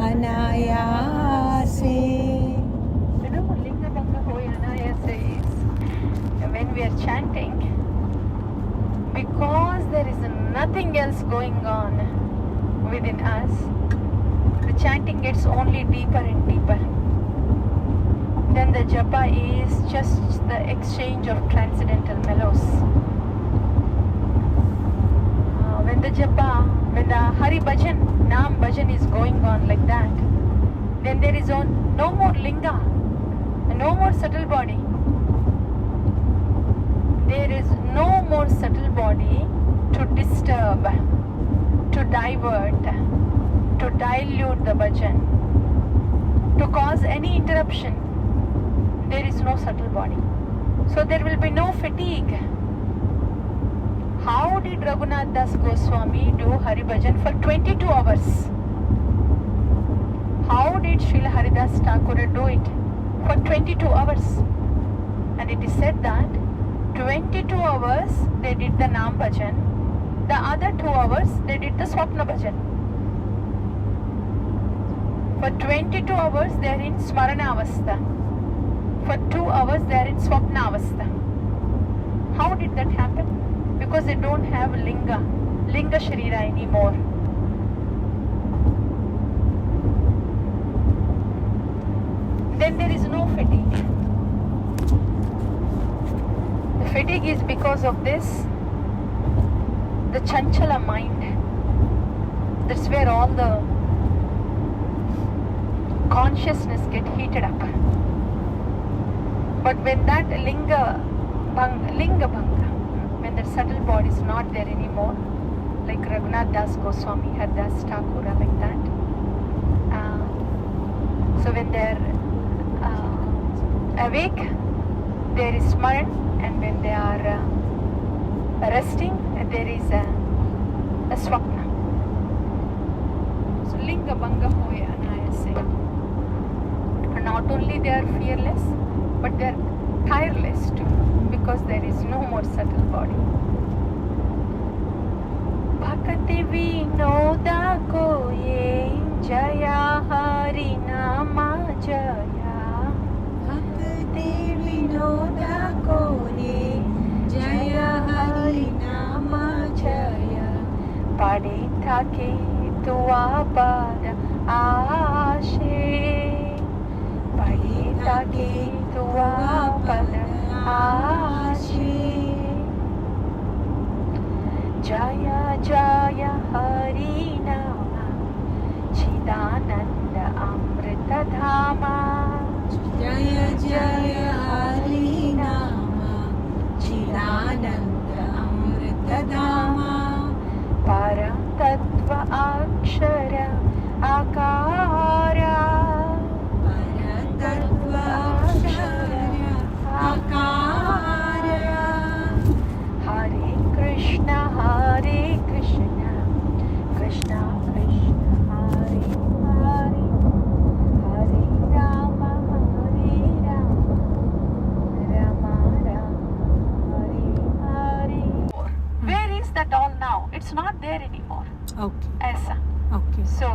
anayase. You know what Linga Bhanga Hoyanaya says? When we are chanting, because there is nothing else going on within us, the chanting gets only deeper and deeper. Then the japa is just the exchange of transcendental mellows. When the Hari Bhajan, Nam Bhajan is going on like that, then there is no more linga, no more subtle body. There is no more subtle body to disturb, to divert, to dilute the bhajan, to cause any interruption. There is no subtle body. So there will be no fatigue. How did Raghunath Das Goswami do Hari Bhajan for 22 hours? How did Srila Haridas Thakur do it for 22 hours? And it is said that 22 hours they did the Nam Bhajan, the other 2 hours they did the Swapna Bhajan. For 22 hours they are in Smarana Avastha. For 2 hours they are in Swapna Avastha. How did that happen? Because they don't have Linga Sharira anymore. Then there is no fatigue. The fatigue is because of this, the chanchala mind. That's where all the consciousness get heated up. But when that linga bhanga, when that subtle body is not there anymore, like Raghunath Das Goswami, Haridas Thakur, like that. So when they're awake, there is smaran, and when they are resting, there is a swapna. So linga bhanga hoya anayase. And not only they are fearless, but they are tireless too, because there is no more subtle body. Bhakti Vinoda Koye Jaya Hari Nama Jaya. Bhakti Vinoda Koye Jaya Hari Nama Jaya. Pade Thake Tua Pada Ashe. Pade Thake Tua Pada Ashe. Jaya Jaya Hari Nama Chidananda Amrita Dhama. Jaya Jaya Hari Nama Chidananda Amrita Dhama. Param Tattva Akshara Akara. Param Tattva Akshara Akara. Hare Krishna, Krishna Krishna, Hare Hare, Hare Rama, Rama Rama, Hare Hare. Where is that all now? It's not there anymore. Okay. ऐसा. Okay. So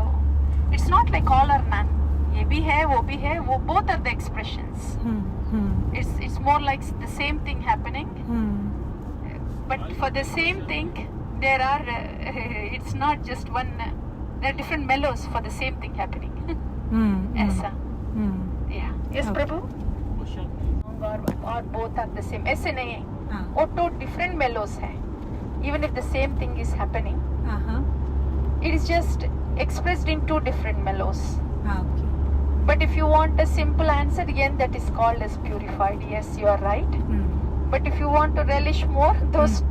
it's not like all or none. ये भी है, वो भी है, वो both are the expressions. It's more like the same thing happening. But for the same thing, there are, it's not just one, there are different mellows for the same thing happening. ऐसा. Yeah. Yes, Okay. Prabhu? Or both are the same. ऐसे नहीं है. और two different mellows हैं. Even if the same thing is happening, it is just expressed in two different mellows. Okay. But if you want a simple answer, again that is called as purified. Yes, you are right. But if you want to relish more,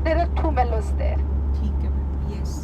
there are two mellows there. ठीक है. Yes.